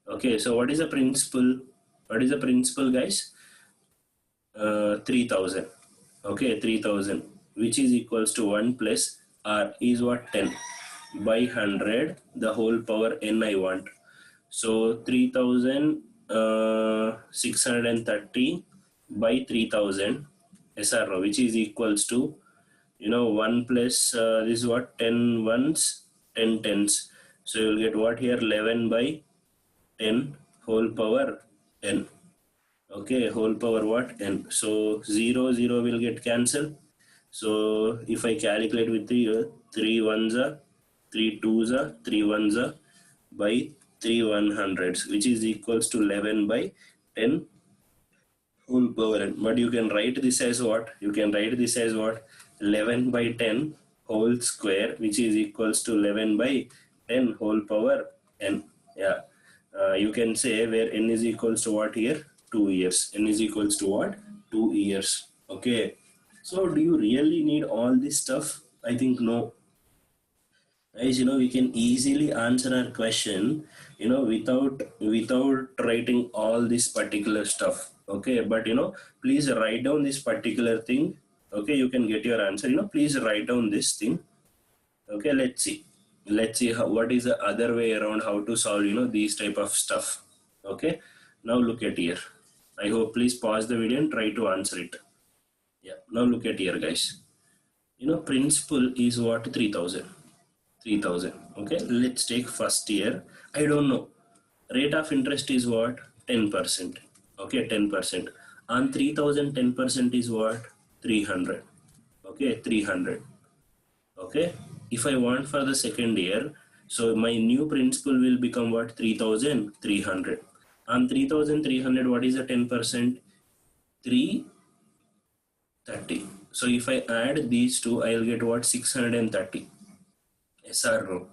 Okay, so what is the principal? What is the principal, guys? 3000. Okay, 3000, which is equals to 1 plus r is what? 10 by 100 the whole power n I want. So 3630 by 3000, yes or no, which is equals to 1 plus this is what? 10 ones, 10 tens. So you will get what here? 11 by 10 whole power n. Okay, whole power what? N. So 0 will get cancelled. So if I calculate with the 3 ones are 3 twos are 3 ones are by 3 100s, which is equals to 11 by 10 whole power n. But you can write this as what? You can write this as what? 11 by 10 whole square, which is equals to 11 by 10 whole power n. Yeah. You can say where n is equals to what here? 2 years. N is equals to what? 2 years. Okay. So do you really need all this stuff? I think no. Guys, we can easily answer our question, without writing all this particular stuff. Okay, but please write down this particular thing. Okay, you can get your answer. Please write down this thing. Okay, let's see what is the other way around how to solve these type of stuff. Okay, now look at here. I hope, please pause the video and try to answer it. Yeah, now look at here, guys. Principal is what? 3000. 3000. Okay, let's take first year. I don't know, rate of interest is what? 10%. Okay, 10% on 3000. 10% is what? 300. Okay, 300. Okay, if I want for the second year, so my new principal will become what? 3300. On 3300, what is the 10%? 330. So if I add these two, I'll get what? 630. Yes or no?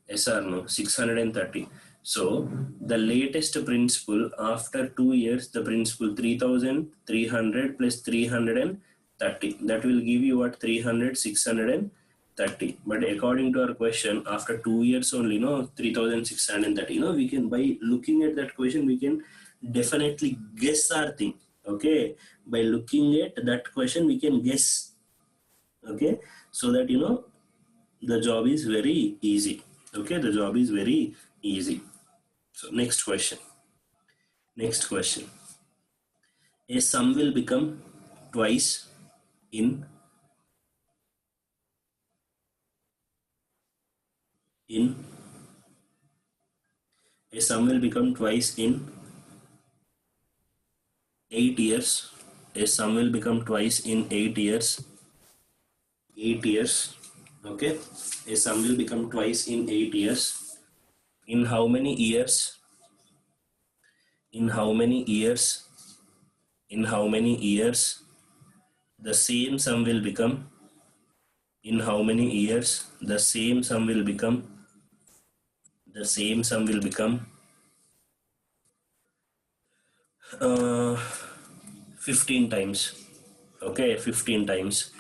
Yes or no? 630. So the latest principal after 2 years, the principal 3300 plus 330. That will give you what? 300, 630. But according to our question, after 2 years only, 3630. We can, by looking at that question, we can definitely guess our thing. Okay, by looking at that question, we can guess. Okay, so that the job is very easy. Okay, the job is very easy. So next question. A sum will become twice in in a sum will become twice in 8 years. A sum will become twice in 8 years. 8 years. Okay, a sum will become twice in 8 years. In how many years? In how many years? In how many years the same sum will become? In how many years the same sum will become? The same sum will become uh, 15 times. Okay, 15 times.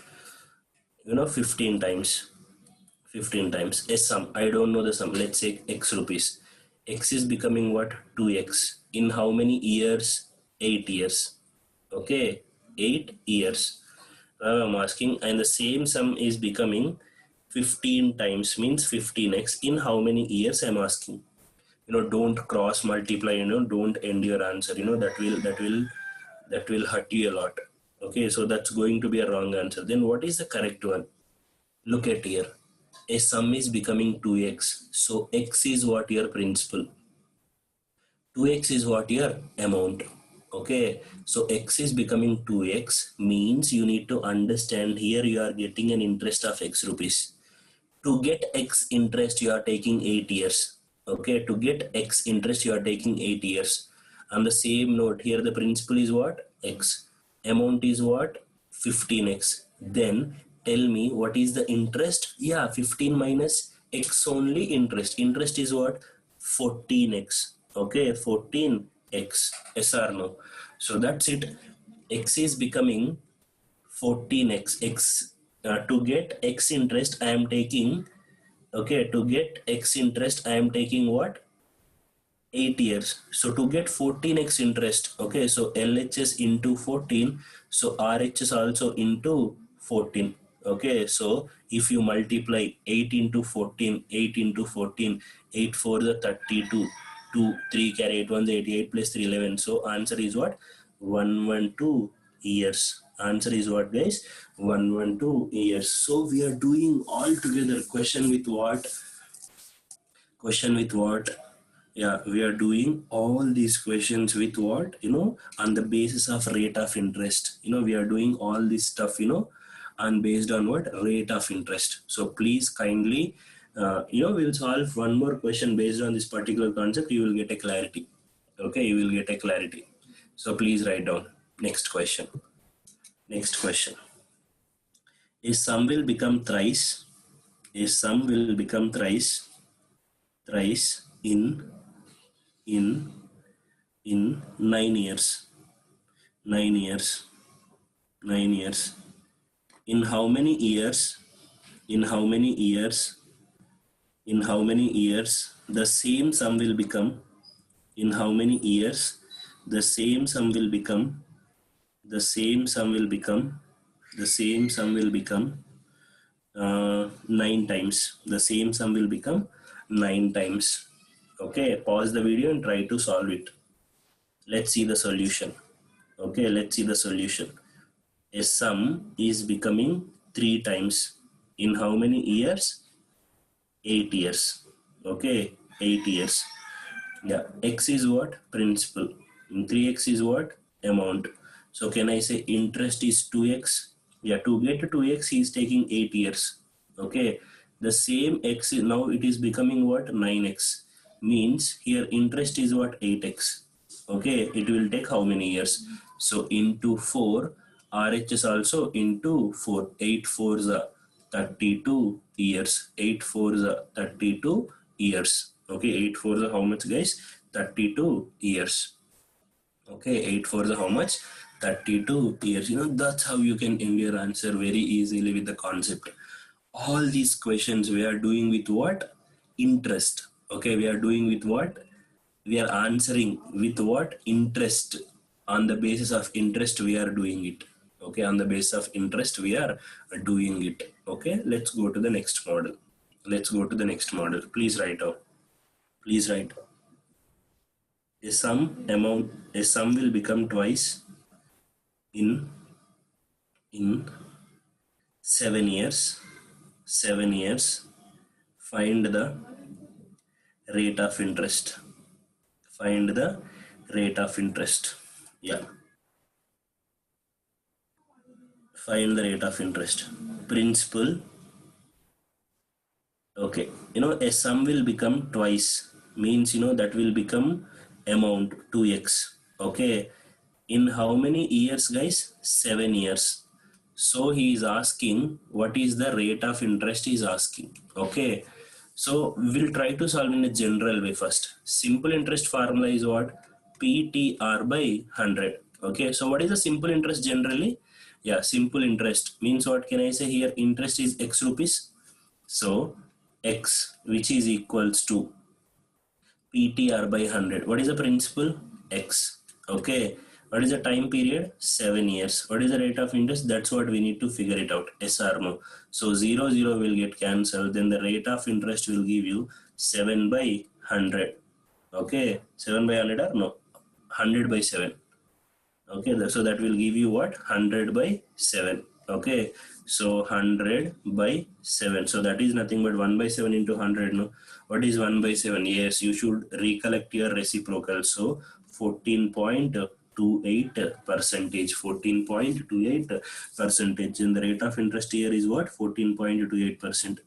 15 times. 15 times a sum. I don't know the sum. Let's say x rupees. X is becoming what? 2x. In how many years? 8 years. Okay, 8 years. Now I'm asking, and the same sum is becoming 15 times, means 15x. In how many years? I'm asking. Don't cross multiply. Don't end your answer. That will hurt you a lot. Okay, so that's going to be a wrong answer. Then what is the correct one? Look at here. A sum is becoming 2x. So x is what? Your principal. 2x is what? Your amount. Okay, so x is becoming 2x means you need to understand here you are getting an interest of x rupees. To get x interest, you are taking 8 years. Okay, to get x interest, you are taking 8 years. On the same note, here the principal is what? X. Amount is what? 15x. Then tell me what is the interest? Yeah, 15 minus x only interest. Interest is what? 14x. Okay, 14x. Yes or no? So that's it. X is becoming 14x. To get x interest, I am taking. Okay, to get x interest, I am taking what? 8 years. So to get 14x interest, okay, so LHS into 14, so RHS also into 14. Okay, so if you multiply 8 into 14, 8 into 14, 8 for the 32, 2, 3 carry 8 1 88 plus 3 11. So answer is what? 112 years. Answer is what, guys? 112 years. So we are doing all together question with what? Question with what? Yeah, we are doing all these questions with what, on the basis of rate of interest. We are doing all this stuff, and based on what? Rate of interest. So please kindly, we'll solve one more question based on this particular concept. You will get a clarity. Okay, you will get a clarity. So please write down. Next question. Next question. A sum will become thrice. A sum will become thrice in in 9 years. 9 years. 9 years. In how many years? In how many years? In how many years the same sum will become? In how many years the same sum will become? The same sum will become. The same sum will become 9 times. The same sum will become 9 times. Okay, pause the video and try to solve it. Let's see the solution. Okay, let's see the solution. A sum is becoming 3 times. In how many years? 8 years. Okay, 8 years. Yeah, x is what? Principal. And 3x is what? Amount. So can I say interest is 2x? Yeah, to get 2x he is taking 8 years. Okay, the same x now it is becoming what? 9x. Means here interest is what? 8x. Okay, it will take how many years? So into 4, RHS also into 4. 8 4s are 32 years. 8 4s are 32 years. Okay, 8 4s are how much, guys? 32 years. Okay, 8 4s are how much? 32 years. That's how you can end your answer very easily with the concept. All these questions we are doing with what? Interest. Okay, we are doing with what? We are answering with what? Interest. On the basis of interest we are doing it. Okay, on the basis of interest we are doing it. Okay, let's go to the next model. Let's go to the next model. Please write out. Please write. A sum will become twice in 7 years. 7 years. Find the rate of interest. Find the rate of interest. Yeah. Find the rate of interest. Principal. Okay. A sum will become twice. Means, that will become amount 2x. Okay. In how many years, guys? 7 years. So he is asking what is the rate of interest he is asking. Okay. So we'll try to solve in a general way first. Simple interest formula is what? PTR by 100. Okay, so what is the simple interest generally? Yeah, simple interest means what can I say here? Interest is x rupees. So x, which is equals to PTR by 100. What is the principal? X. Okay. What is the time period? 7 years. What is the rate of interest? That's what we need to figure it out. Yes or no? So 0, 0 will get cancelled. Then the rate of interest will give you 7 by 100. Okay. 7 by 100 or no? 100 by 7. Okay, so that will give you what? 100 by 7. Okay, so 100 by 7. So that is nothing but 1 by 7 into 100. No, what is 1 by 7? Yes, you should recollect your reciprocal. So 14.28 percentage. 14.28 percentage. And the rate of interest here is what? 14.28%.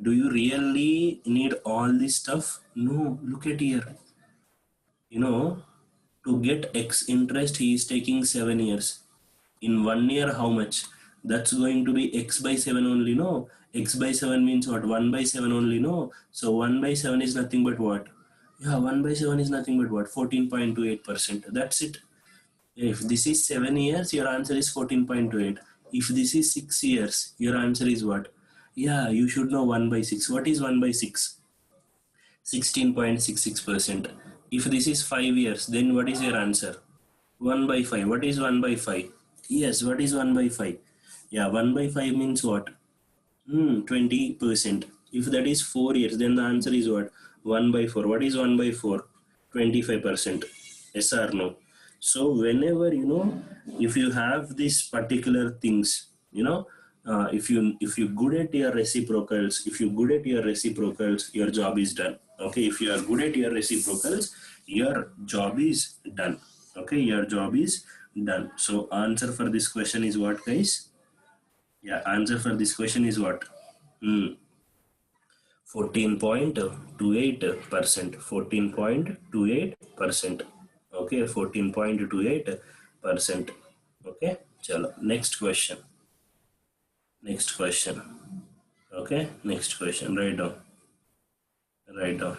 Do you really need all this stuff? No, look at here. To get x interest he is taking 7 years. In 1 year how much? That's going to be x by 7 only. No, x by 7 means what? 1 by 7 only. No, so 1 by 7 is nothing but what? Yeah, 1 by 7 is nothing but what? 14.28%. That's it. If this is 7 years, your answer is 14.28. If this is 6 years, your answer is what? Yeah, you should know 1 by 6. What is 1 by 6? 16.66%. If this is 5 years, then what is your answer? 1 by 5. What is 1 by 5? Yes, what is 1 by 5? Yeah, 1 by 5 means what? 20%. If that is 4 years, then the answer is what? 1 by 4. What is 1 by 4? 25%. Yes or no? So whenever, if you have these particular things, if you good at your reciprocals, your job is done. Okay, if you are good at your reciprocals, your job is done. Okay, your job is done. So answer for this question is what, guys? Yeah, answer for this question is what? 14.28%. 14.28%. Okay, 14.28%. Okay, chalo. Next question. Next question. Okay, next question. Write down. Write down.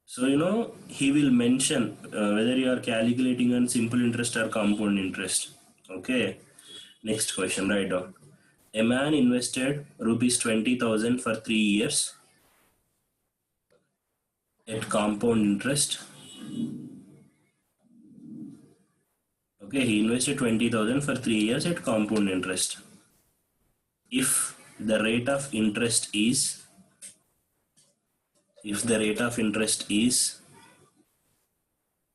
So, he will mention whether you are calculating on simple interest or compound interest. Okay, next question. Write down. A man invested rupees 20,000 for 3 years at compound interest. Okay, he invested 20,000 for 3 years at compound interest. If the rate of interest is, if the rate of interest is,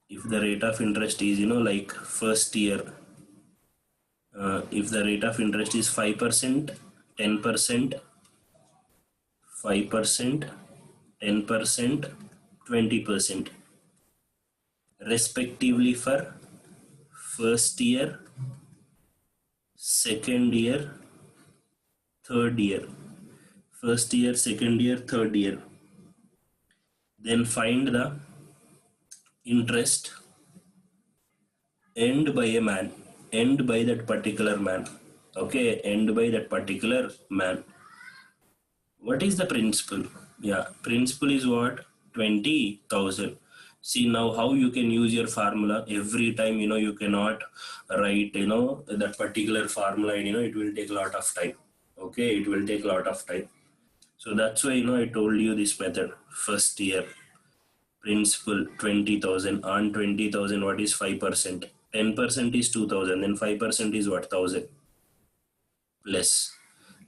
like first year, if the rate of interest is 5%, 10%, 5%, 10%, 20%, respectively for first year, second year, third year. First year, second year, third year. Then find the interest earned by a man, earned by that particular man. Okay, earned by that particular man. What is the principal? Yeah, principal is what? 20,000. See now how you can use your formula. Every time, you cannot write, that particular formula, and, it will take a lot of time. Okay, it will take a lot of time. So that's why, I told you this method. First year, principal 20,000, on 20,000, what is 5%? 10% is 2,000, then 5% is what? 1,000. Plus,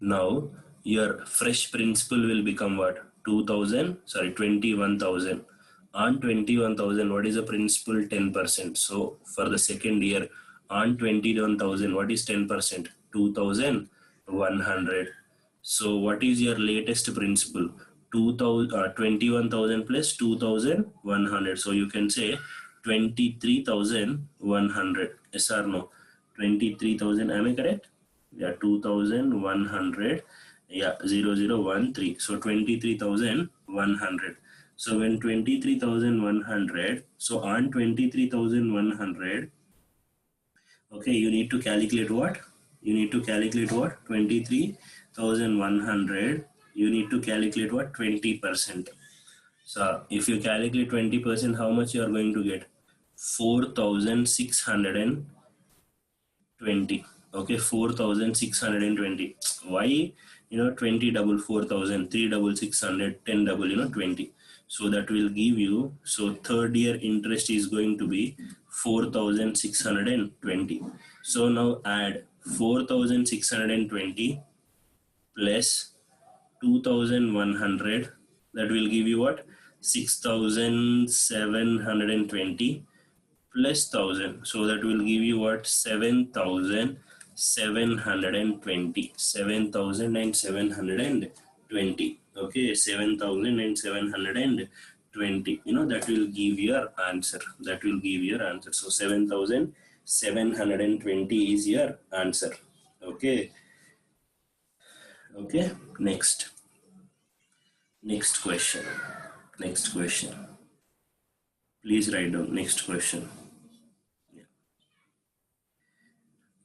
now your fresh principal will become what? 2,000, sorry, 21,000. On 21,000, what is the principal? 10%. So for the second year, on 21,000, what is 10%? 2,100. So what is your latest principal? 21,000 plus 2,100. So you can say 23,100. Yes or no? 23,000. Am I correct? Yeah, 2,100. Yeah, 0013. So 23,100. So when 23,100, so on 23,100, okay, you need to calculate what? 23,100. You need to calculate what? 20%. So if you calculate 20%, how much you are going to get? 4,620. Okay, 4,620. Why? 20 double 4,000, 3 double 600, 10 double 20. So that will give you, so third year interest is going to be 4,620. So now add 4,620 plus 2,100, that will give you what? 6,720 plus 1,000. So that will give you what? 7,720. 7,720. Okay, 7,720. That will give your answer. That will give your answer. So 7,720 is your answer. Okay. Okay. Next question. Next question. Please write down next question.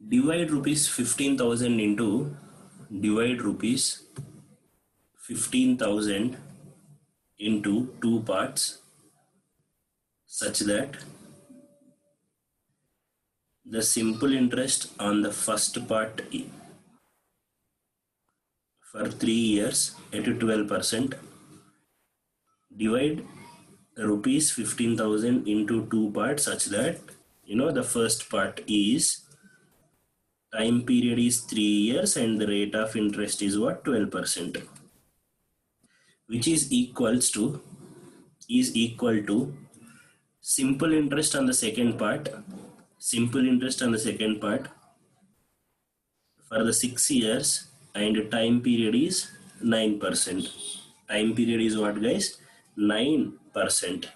Divide rupees 15,000 into, divide rupees 15,000 into two parts such that the simple interest on the first part for 3 years at 12%, divide rupees 15,000 into two parts such that, the first part is time period is 3 years and the rate of interest is what? 12%, which is equal to simple interest on the second part, for the 6 years, and time period is 9%. Time period is what, guys? 9%.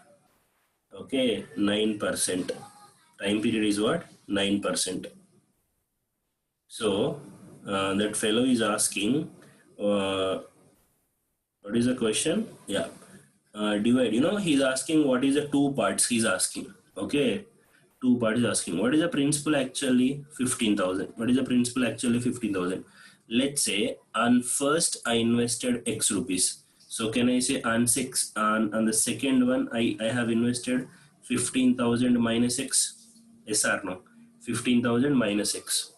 Okay, 9%. Time period is what? 9%. So that fellow is asking, uh, what is the question? Yeah. Divide. He's asking what is the two parts he's asking. Okay. Two parts is asking. What is the principal actually? 15,000. What is the principal actually? 15,000. Let's say on first I invested X rupees. So can I say on the second one I have invested 15,000 minus X? Yes or no? 15,000 minus X.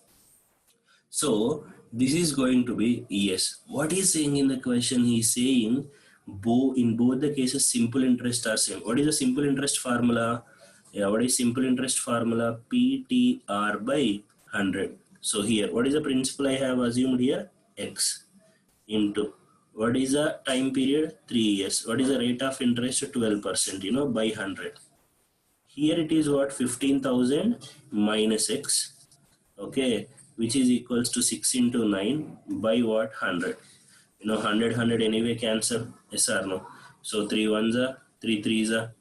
So this is going to be yes. What he's saying in the question, he's saying in both the cases simple interest are same. What is the simple interest formula? Yeah, what is simple interest formula? PTR by 100. So here, what is the principal I have assumed here? X into what is the time period? 3 years. What is the rate of interest? 12%, by 100. Here it is what? 15,000 minus X, okay, which is equals to 6 into 9 by what? 100. 100 anyway cancel, yes or no? So 3 ones are 3 threes are,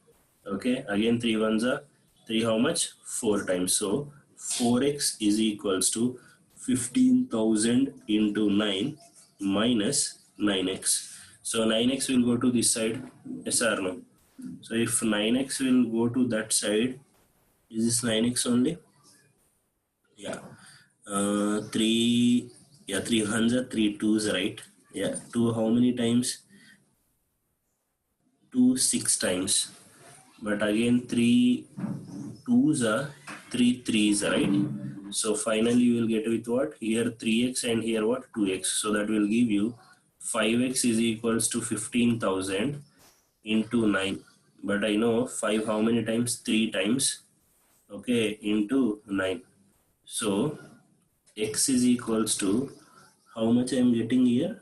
okay, again 3 ones are 3, how much? 4 times. So 4x is equals to 15,000 into 9 minus 9x. So 9x will go to this side, yes or no? So if 9x will go to that side, is this 9x only? Yeah. 3, yeah, 3 ones are 3 twos, right? Yeah, 2 how many times? 2 6 times. But again 3 twos are 3 threes, right? So finally you will get with what? Here 3x and here what? 2x. So that will give you 5x is equals to 15,000 into 9. But I know 5 how many times? 3 times. Okay, into 9. So x is equals to how much I am getting here?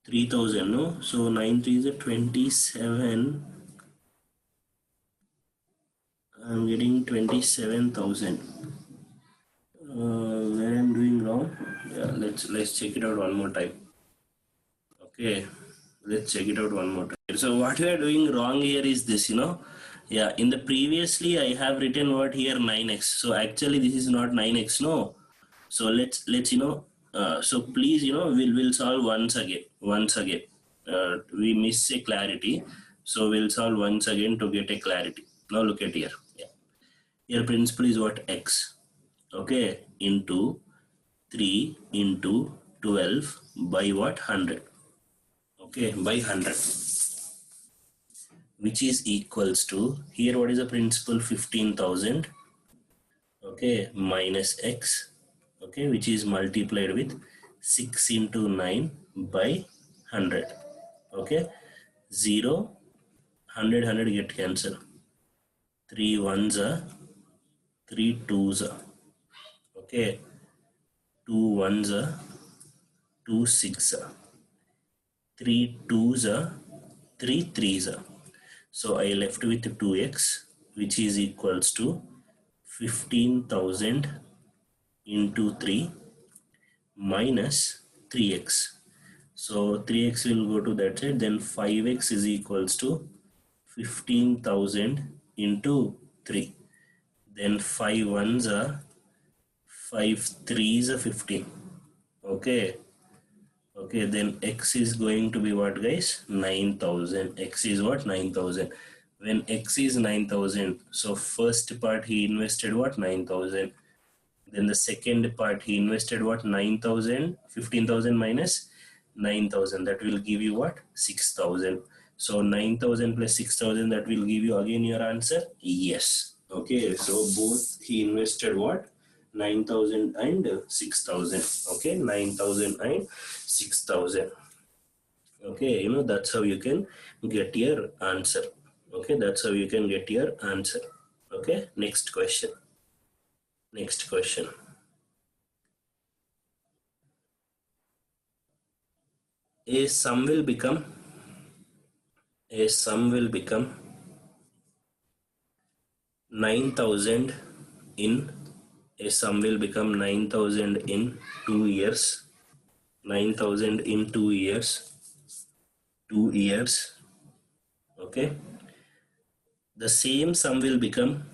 3,000, no? So 9 3 is 27. I am getting 27,000. Where I am doing wrong? Yeah, let's check it out one more time. Okay, let's check it out one more time. So what we are doing wrong here is this, yeah, in the previously I have written what here 9x. So actually this is not 9x, no. So let's so please, we'll solve once again. We miss a clarity, so we'll solve once again to get a clarity. Now look at here. Yeah. Here principal is what? X, okay, into 3 into 12 by what? 100, okay, by 100, which is equals to, here what is the principal? 15,000, okay, minus x, okay, which is multiplied with 6 into 9 by 100, okay, 0 100 get cancelled, 3 ones are 3 twos are, okay, 2 ones are 2 six are, 3 twos are 3 threes are. So I left with 2x, which is equals to 15,000 into 3 minus 3x. So 3x will go to that side, then 5x is equals to 15,000 into 3. Then 5 ones are 5 threes are 15. Okay. Okay, then x is going to be what, guys? 9,000. X is what? 9,000. When x is 9,000, so first part he invested what? 9,000. Then the second part he invested what? 9,000. 15,000 minus 9,000. That will give you what? 6,000. So 9,000 plus 6,000, that will give you again your answer? Yes. Okay, so both he invested what? 9,000 and 6,000. Okay, 9,000 and 6,000. Okay, that's how you can get your answer. Okay, that's how you can get your answer. Okay, next question. Next question. A sum will become a sum will become 9,000 in a sum will become 9,000 in 2 years. 9,000 in 2 years. 2 years. Okay. The same sum will become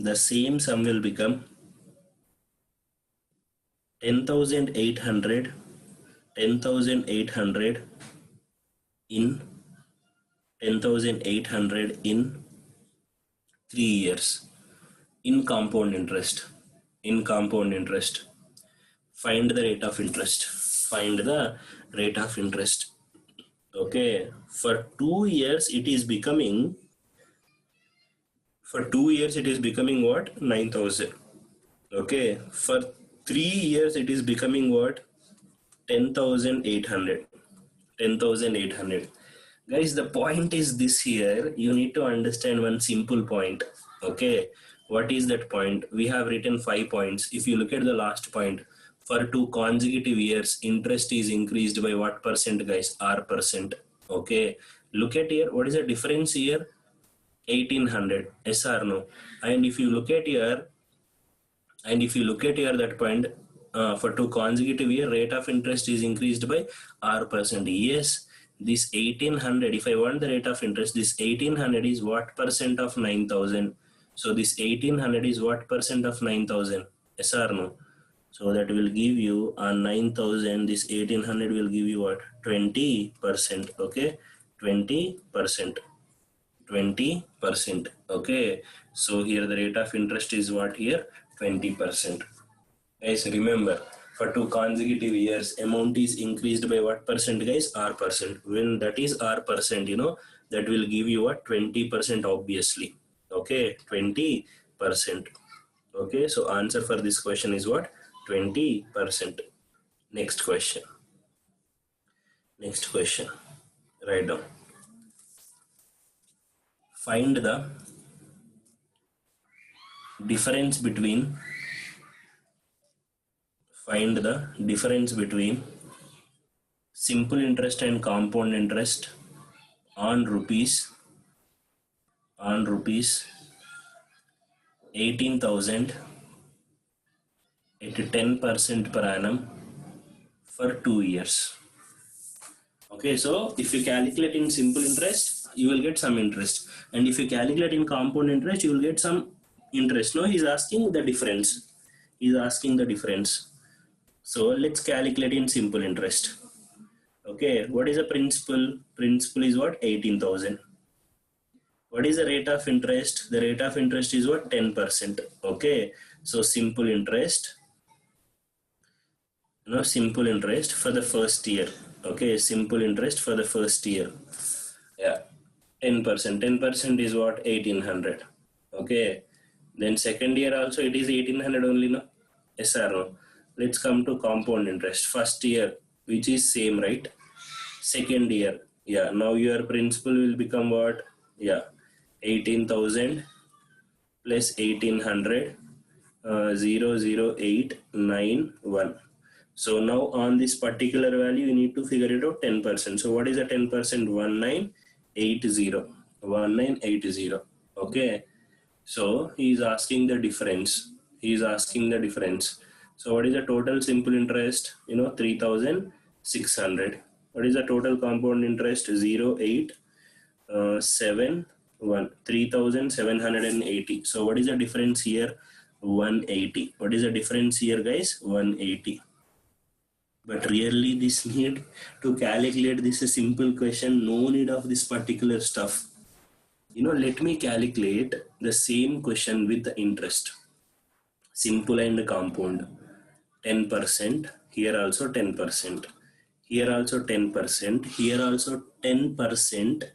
10,800 in 10,800 in 3 years in compound interest. In compound interest. Find the rate of interest. Find the rate of interest. Okay. For 2 years it is becoming what? 9,000. Okay. For 3 years it is becoming what? 10,800. 10,800. Guys, the point is this here. You need to understand one simple point. Okay. What is that point? We have written 5 points. If you look at the last point, for 2 consecutive years, interest is increased by what percent, guys? R%. Okay. Look at here. What is the difference here? 1800. Yes or no? And if you look at here, that point, for 2 consecutive year, rate of interest is increased by R%. Yes, this 1800, if I want the rate of interest, this 1800 is what percent of 9,000? So this 1800 is what percent of 9,000? Yes or no? So that will give you 9,000, this 1800 will give you what? 20%. Okay, 20%. 20%. Okay, so here the rate of interest is what here? 20%. Guys, remember, for 2 consecutive years, amount is increased by what percent, guys? R%. When that is R%, that will give you what? 20%, obviously. Okay, 20%. Okay, so answer for this question is what? 20%. Next question. Next question. Write down. Find the difference between simple interest and compound interest on rupees 18,000 at 10% per annum for 2 years. Okay, so if you calculate in simple interest, you will get some interest, and if you calculate in compound interest, you will get some interest. No, he's asking the difference. So let's calculate in simple interest. Okay, what is the principal? Principal is what? 18,000. What is the rate of interest? The rate of interest is what? 10%. Okay, so simple interest for the first year. Okay, simple interest for the first year. Yeah, 10%. 10% is what? 1800. Okay, then second year also it is 1800 only, no? Yes or no? Let's come to compound interest. First year, which is same, right? Second year, yeah, now your principal will become what? Yeah, 18,000 plus 1800, 00891. So now on this particular value, you need to figure it out 10%. So what is the 10%? 1980. 1980. Okay. So he is asking the difference. So what is the total simple interest? 3,600. What is the total compound interest? 0.871. 3,780. So what is the difference here? 180. What is the difference here, guys? 180. But really this need to calculate this a simple question. No need of this particular stuff. Let me calculate the same question with the interest. Simple and compound. 10%. Here also 10%. Here also 10%. Here also 10%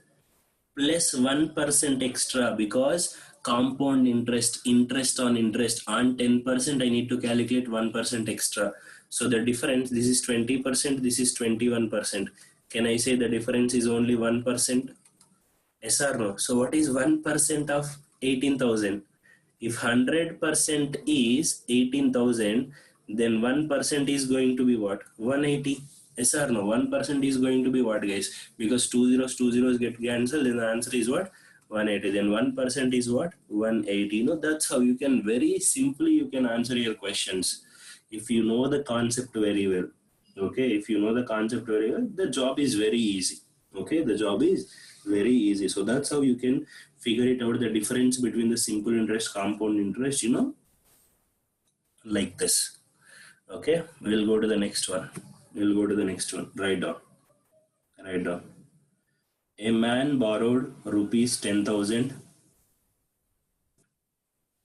plus 1% extra, because compound interest on 10%, I need to calculate 1% extra. So the difference, this is 20%, this is 21%. Can I say the difference is only 1%? Yes or no? So what is 1% of 18,000? If 100% is 18,000, then 1% is going to be what? 180. Yes or no? 1% is going to be what, guys? Because two zeros get cancelled, then the answer is what? 180. Then 1% is what? 180. That's how you can very simply you can answer your questions if you know the concept very well. Okay, if you know the concept very well, the job is very easy. Okay, the job is very easy. So that's how you can figure it out, the difference between the simple interest, compound interest, like this. Okay, we'll go to the next one. We'll go to the next one. Write down. Write down. A man borrowed rupees 10,000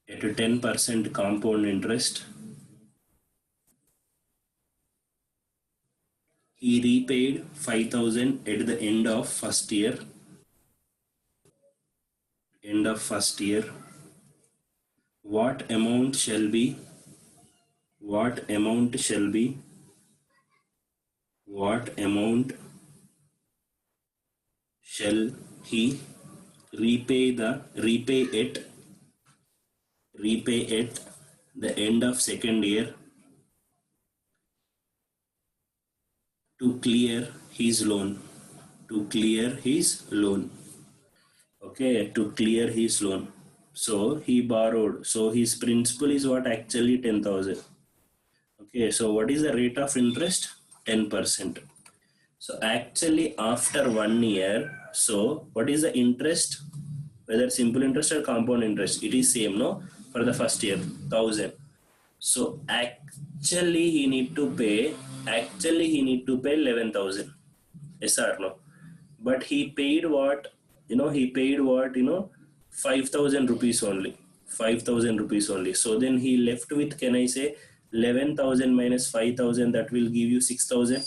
at a 10% compound interest. He repaid 5,000 at the end of first year. End of first year. What amount shall be? What amount shall be? What amount shall he repay at the end of second year to clear his loan? To clear his loan. Okay, to clear his loan. So he borrowed. So his principal is what? Actually 10,000. Okay, so what is the rate of interest? 10%. So actually after 1 year, so what is the interest? Whether simple interest or compound interest, it is same, no? For the first year, 1,000. So actually he need to pay 11,000. Yes or no? But he paid what? He paid what? 5,000 rupees only. 5,000 rupees only. So then he left with, can I say, 11,000 minus 5,000, that will give you 6,000.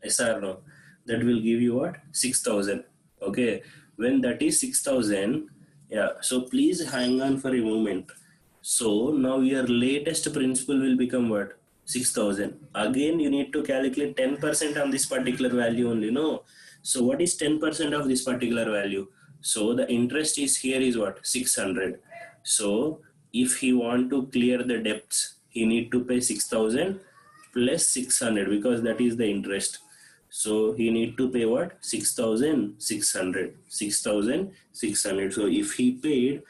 Yes or no? That will give you what? 6,000. Okay. When that is 6,000, yeah. So please hang on for a moment. So now your latest principal will become what? 6,000. Again, you need to calculate 10% on this particular value only. No. So what is 10% of this particular value? So the interest is here is what? 600. So if he want to clear the debts, he need to pay 6,000 plus 600, because that is the interest. So he need to pay what? 6,600. 6,600. So if he paid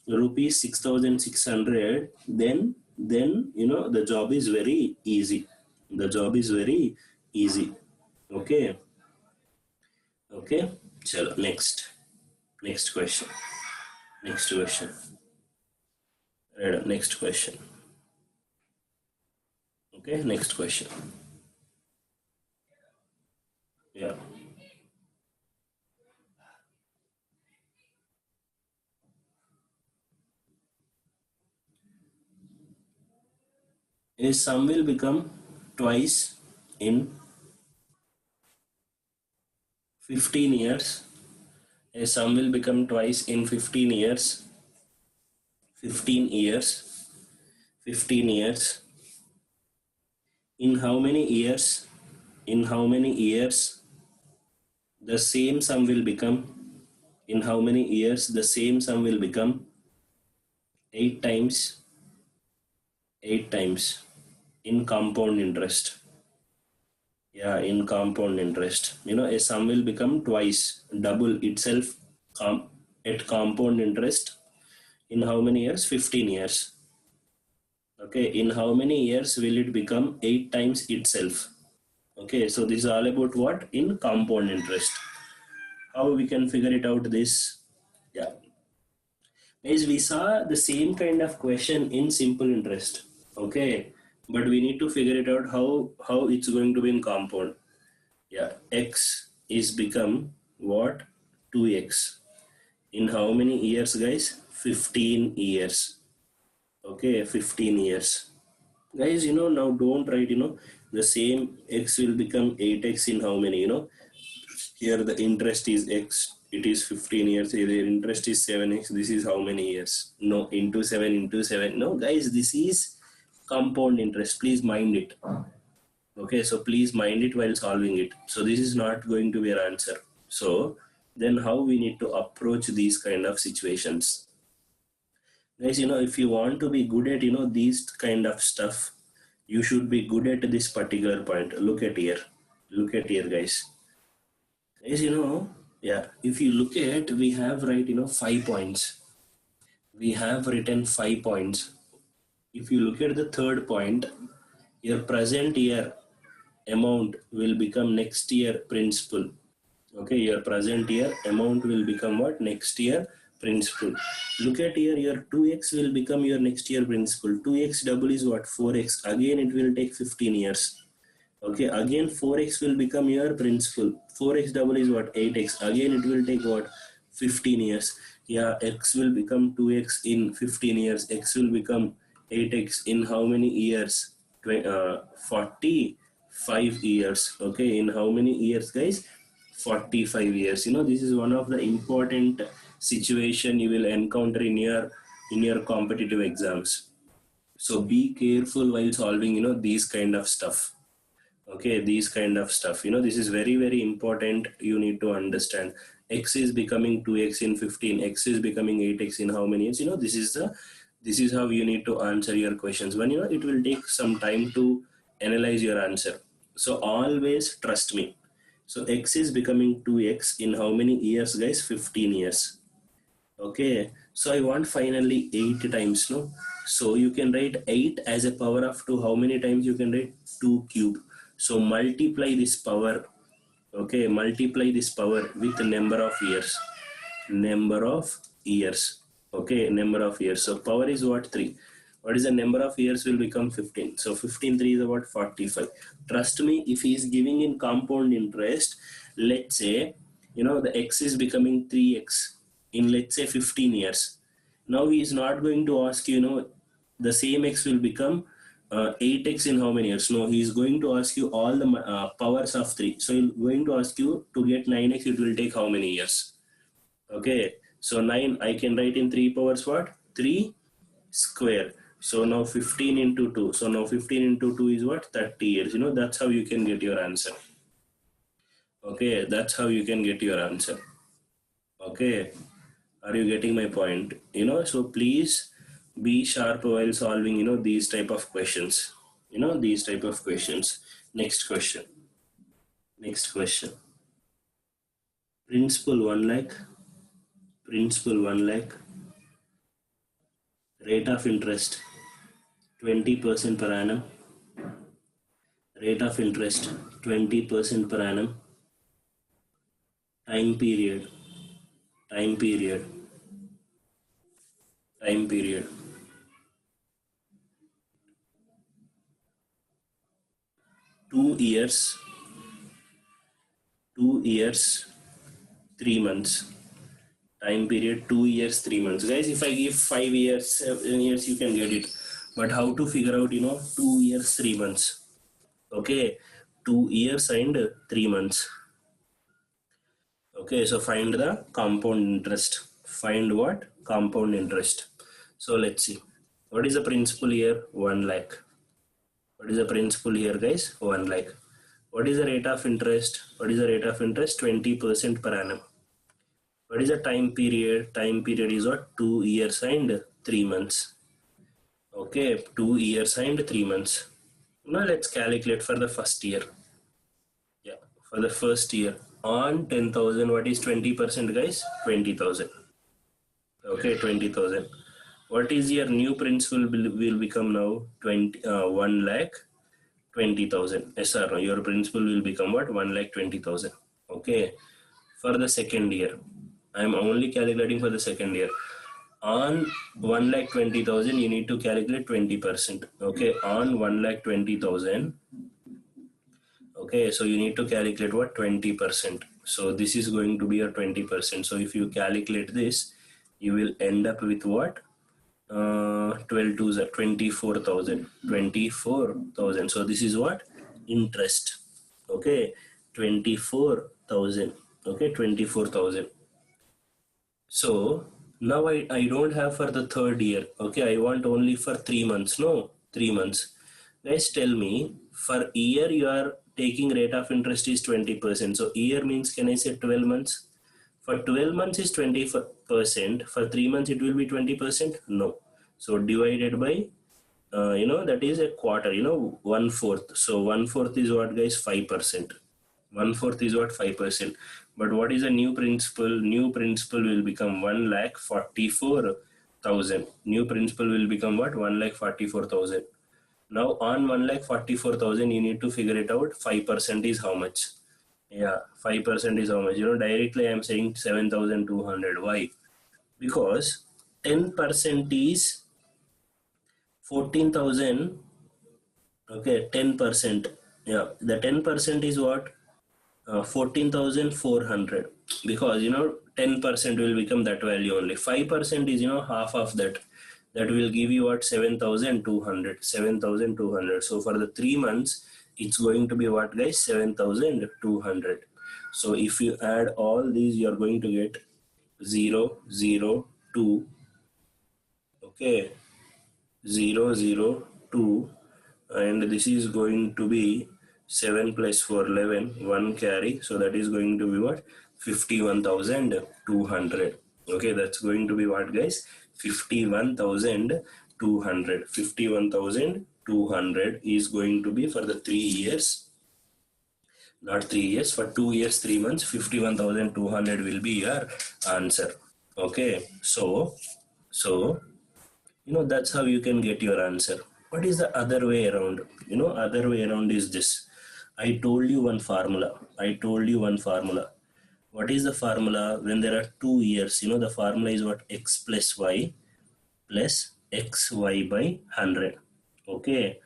rupees 6,600, then the job is very easy. The job is very easy. Okay. Okay. Chalo, next. Next question. Next question. Right, next question. Okay, next question. Yeah. A sum will become twice in 15 years. A sum will become twice in 15 years. 15 years. 15 years. In how many years? In how many years the same sum will become? In how many years the same sum will become? 8 times. 8 times in compound interest. Yeah, in compound interest. A sum will become twice, double itself at compound interest. In how many years? 15 years. Okay, in how many years will it become 8 times itself? Okay, so this is all about what? In compound interest. How we can figure it out this? Yeah. Guys, we saw the same kind of question in simple interest. Okay, but we need to figure it out how it's going to be in compound. Yeah, x is become what? 2x. In how many years, guys? 15 years. Okay, 15 years. Guys, now don't write, the same x will become 8x in how many, here the interest is x, it is 15 years, here the interest is 7x, this is how many years? No, into 7 into 7. No, guys, this is compound interest. Please mind it. Okay, so please mind it while solving it. So this is not going to be your answer. So then how we need to approach these kind of situations? Guys, if you want to be good at, these kind of stuff, you should be good at this particular point. Look at here. Look at here, guys. Guys, yeah, if you look at, we have, right, 5 points. We have written 5 points. If you look at the third point, your present year amount will become next year principal. Okay, your present year amount will become what? Next year principal. Look at here, your 2x will become your next year principal. 2x double is what? 4x. Again, it will take 15 years. Okay, again 4x will become your principal. 4x double is what? 8x. Again, it will take what? 15 years. Yeah, x will become 2x in 15 years. X will become 8x in how many years? 45 years. Okay, in how many years, guys? 45 years. This is one of the important situation you will encounter in your competitive exams. So be careful while solving these kind of stuff. Okay, these kind of stuff, this is very very important. You need to understand x is becoming 2x in 15, x is becoming 8x in how many years. This is how you need to answer your questions. When it will take some time to analyze your answer. So always trust me. So x is becoming 2x in how many years, guys? 15 years. Okay, so I want finally 8 times, no? So you can write 8 as a power of 2. How many times you can write? 2 cube. So multiply this power. Okay, multiply this power with the number of years. Number of years. Okay, number of years. So power is what? 3. What is the number of years will become 15. So 15 3 is about 45. Trust me, if he is giving in compound interest, let's say, the x is becoming 3x in, let's say, 15 years. Now he is not going to ask the same x will become 8x in how many years. No, he is going to ask you all the powers of 3. So he's going to ask you to get 9x, it will take how many years? Okay, so 9 I can write in 3 powers what? 3 square. So now 15 into 2. So now 15 into 2 is what? 30 years. That's how you can get your answer. Okay, that's how you can get your answer. Okay, are you getting my point? So please be sharp while solving these type of questions. These type of questions. Next question. Next question. Principal 1 lakh. Principal 1 lakh. Rate of interest 20% per annum. Rate of interest 20% per annum. Time period. Time period. Time period. 2 years. 2 years. 3 months. Time period 2 years 3 months. Guys, if I give 5 years 7 years, you can get it. But how to figure out 2 years 3 months? Okay, 2 years and 3 months. Okay, so find the compound interest. Find what? Compound interest. So let's see. What is the principal here? 1 lakh. What is the principal here, guys? 1 lakh. What is the rate of interest? What is the rate of interest? 20% per annum. What is the time period? Time period is what? 2 years and 3 months. Okay, 2 years and 3 months. Now let's calculate for the first year. Yeah, for the first year. On 10,000, what is 20%, guys? 20,000. Okay, 20,000. What is your new principal will become now? 1 lakh 20,000. Yes or no? Your principal will become what? 1 lakh 20,000. Okay. For the second year, I am only calculating for the second year. On 1 lakh 20,000, you need to calculate 20%. Okay. On 1 lakh 20,000. Okay. So you need to calculate what? 20%. So this is going to be your 20%. So if you calculate this, you will end up with what? 12 to 24,000. 24,000. So this is what? Interest. Okay. 24,000. Okay. 24,000. So now I don't have for the third year. Okay. I want only for 3 months. No, 3 months. Guys, tell me, for year you are taking rate of interest is 20%. So year means, can I say 12 months? For 12 months is 20%. For 3 months it will be 20%? No. So divided by, that is a quarter, 1/4. So 1/4 is what, guys? 5%. 1/4 is what? 5%. But what is a new principal? New principal will become 1,44,000. New principal will become what? 1,44,000. Now on 1,44,000, you need to figure it out. 5% is how much? Yeah, 5% is how much? Directly I am saying 7,200. Why? Because 10% is 14,000. Okay, 10%. Yeah, the 10% is what? 14,400. Because 10% will become that value only. 5% is half of that. That will give you what? 7,200. 7,200. So for the 3 months, it's going to be what, guys? 7,200. So if you add all these, you are going to get 0, 0, 2. Okay, 0, 0, 2, and this is going to be 7 plus 4, 11, 1 carry. So that is going to be what? 51,200. Okay, that's going to be what, guys? 51,200. 51,200 is going to be for the 3 years. Not 3 years, for 2 years, 3 months. 51,200 will be your answer. Okay, so that's how you can get your answer. What is the other way around? Other way around is this. I told you one formula. What is the formula? When there are 2 years, the formula is what? X plus y plus xy by 100. Okay,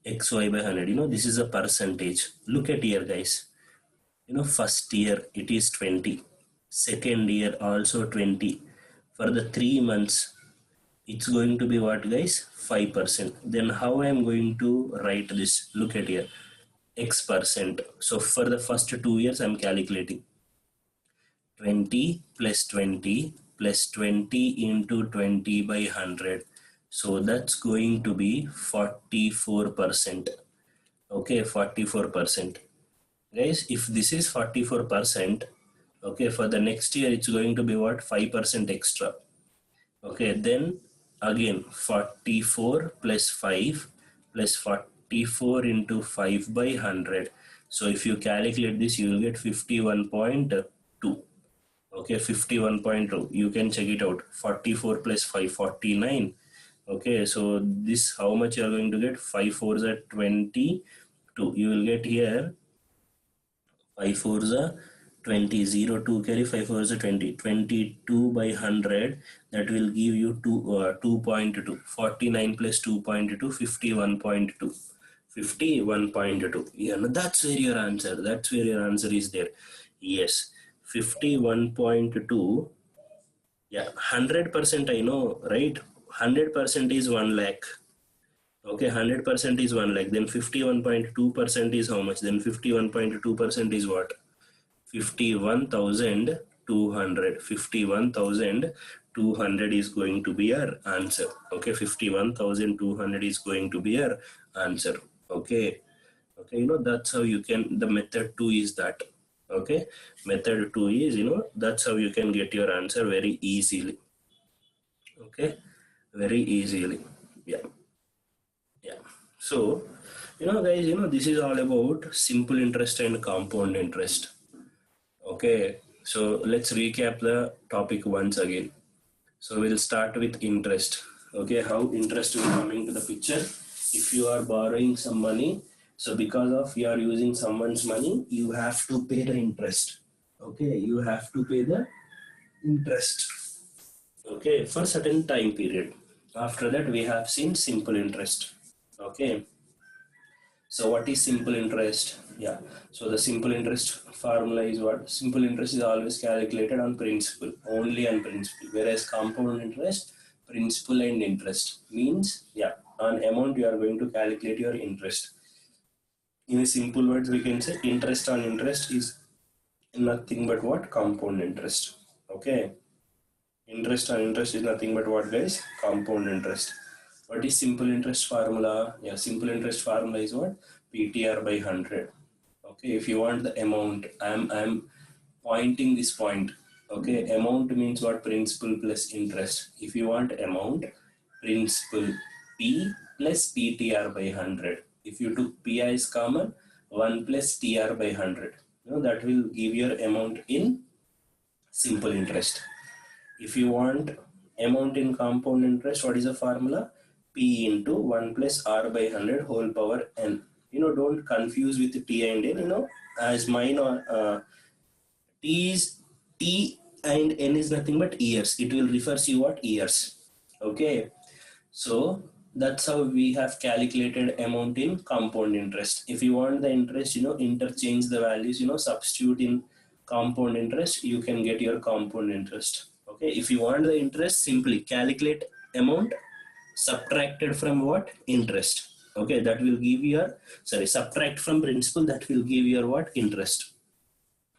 xy by 100. This is a percentage. Look at here, guys. First year it is 20. Second year also 20. For the 3 months, it's going to be what, guys? 5%. Then how I am going to write this? Look at here, x%. So for the first 2 years, I am calculating 20 plus 20 plus 20 into 20 by 100. So that's going to be 44%. Okay, 44%. Guys, if this is 44%, okay, for the next year, it's going to be what? 5% extra. Okay, then again 44 plus 5 plus 44 into 5 by 100. So if you calculate this, you will get 51.2. Okay, 51.2. You can check it out. 44 plus 5, 49. Okay, so this, how much you are going to get? 5 4s are 22. You will get here 5 4s are 20, 0, 2 carry, 5 4s are 20, 22 by 100, that will give you 2.2, 49 plus 2.2, 51.2, 51.2. Yeah, no, that's where your answer is there. Yes, 51.2. Yeah, 100% I know, right? 100% is 1 lakh. Okay, 100% is 1 lakh. Then 51.2% is how much? Then 51.2% is what? 51,200. 51,200 is going to be your answer. Okay, 51,200 is going to be your answer. Okay, that's how you can, the method 2 is that. Okay, method 2 is, that's how you can get your answer very easily. Okay, very easily. Yeah. So, guys, this is all about simple interest and compound interest. Okay, so let's recap the topic once again. So we'll start with interest. Okay, how interest will come into the picture. If you are borrowing some money, so because of you are using someone's money, you have to pay the interest. Okay, you have to pay the interest. Okay, for certain time period. After that, we have seen simple interest. Okay. So what is simple interest? Yeah. So the simple interest formula is what? Simple interest is always calculated on principal, only on principal. Whereas compound interest, principal and interest means, yeah, on amount you are going to calculate your interest. In simple words, we can say interest on interest is nothing but what? Compound interest. Okay. Interest on interest is nothing but what, guys? Compound interest. What is simple interest formula? Yeah, simple interest formula is what? PTR by 100. Okay, if you want the amount, I'm pointing this point. Okay, amount means what? Principal plus interest. If you want amount, principal P plus PTR by 100. If you took PI is common, 1 plus TR by 100. That will give your amount in simple interest. If you want amount in compound interest, what is the formula? P into 1 plus R by 100 whole power N. Don't confuse with T and N, as mine or T is T and N is nothing but years. It will refers you what? Years. Okay. So that's how we have calculated amount in compound interest. If you want the interest, interchange the values, substitute in compound interest, you can get your compound interest. Okay, if you want the interest, simply calculate amount subtracted from what? Interest. Okay, that will give your, subtract from principal, that will give your what? Interest.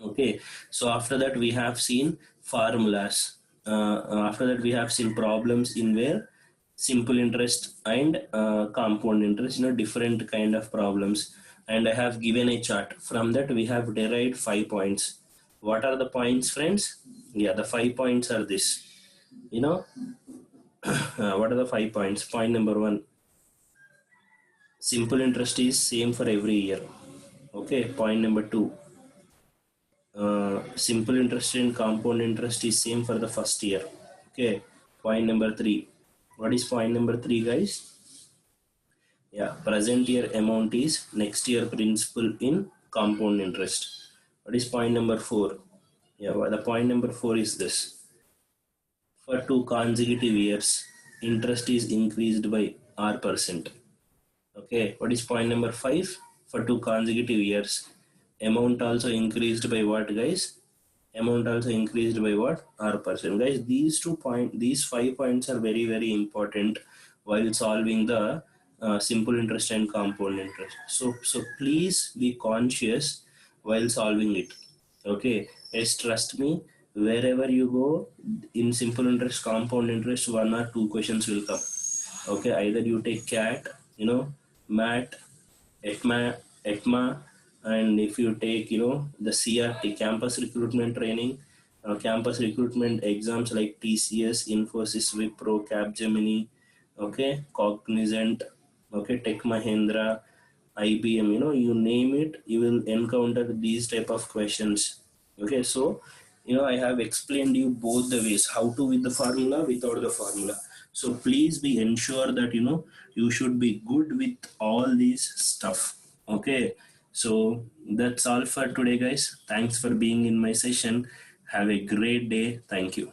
Okay, so after that we have seen formulas. After that we have seen problems in where simple interest and compound interest, different kind of problems. And I have given a chart. From that we have derived 5 points. What are the points, friends? Yeah, the 5 points are this. What are the 5 points? Point number 1. Simple interest is same for every year. Okay, point number 2. Simple interest and compound interest is same for the first year. Okay, point number 3. What is point number 3, guys? Yeah, present year amount is next year principal in compound interest. What is point number 4? Yeah, well, the point number 4 is this. For 2 consecutive years, interest is increased by R%. Okay, what is point number 5? For 2 consecutive years, amount also increased by what, guys? Amount also increased by what? R%. Guys, these 5 points are very, very important while solving the simple interest and compound interest. So please be conscious while solving it. Okay, yes, trust me, wherever you go in simple interest, compound interest, 1 or 2 questions will come. Okay, either you take CAT, MAT, ETMA, and if you take, the CRT, campus recruitment training, campus recruitment exams like TCS, Infosys, Wipro, Capgemini, okay, Cognizant, okay, Tech Mahindra, IBM, you name it, you will encounter these type of questions. Okay, so I have explained you both the ways, how to with the formula, without the formula. So please be ensure that you should be good with all these stuff. Okay, so that's all for today, guys. Thanks for being in my session. Have a great day. Thank you.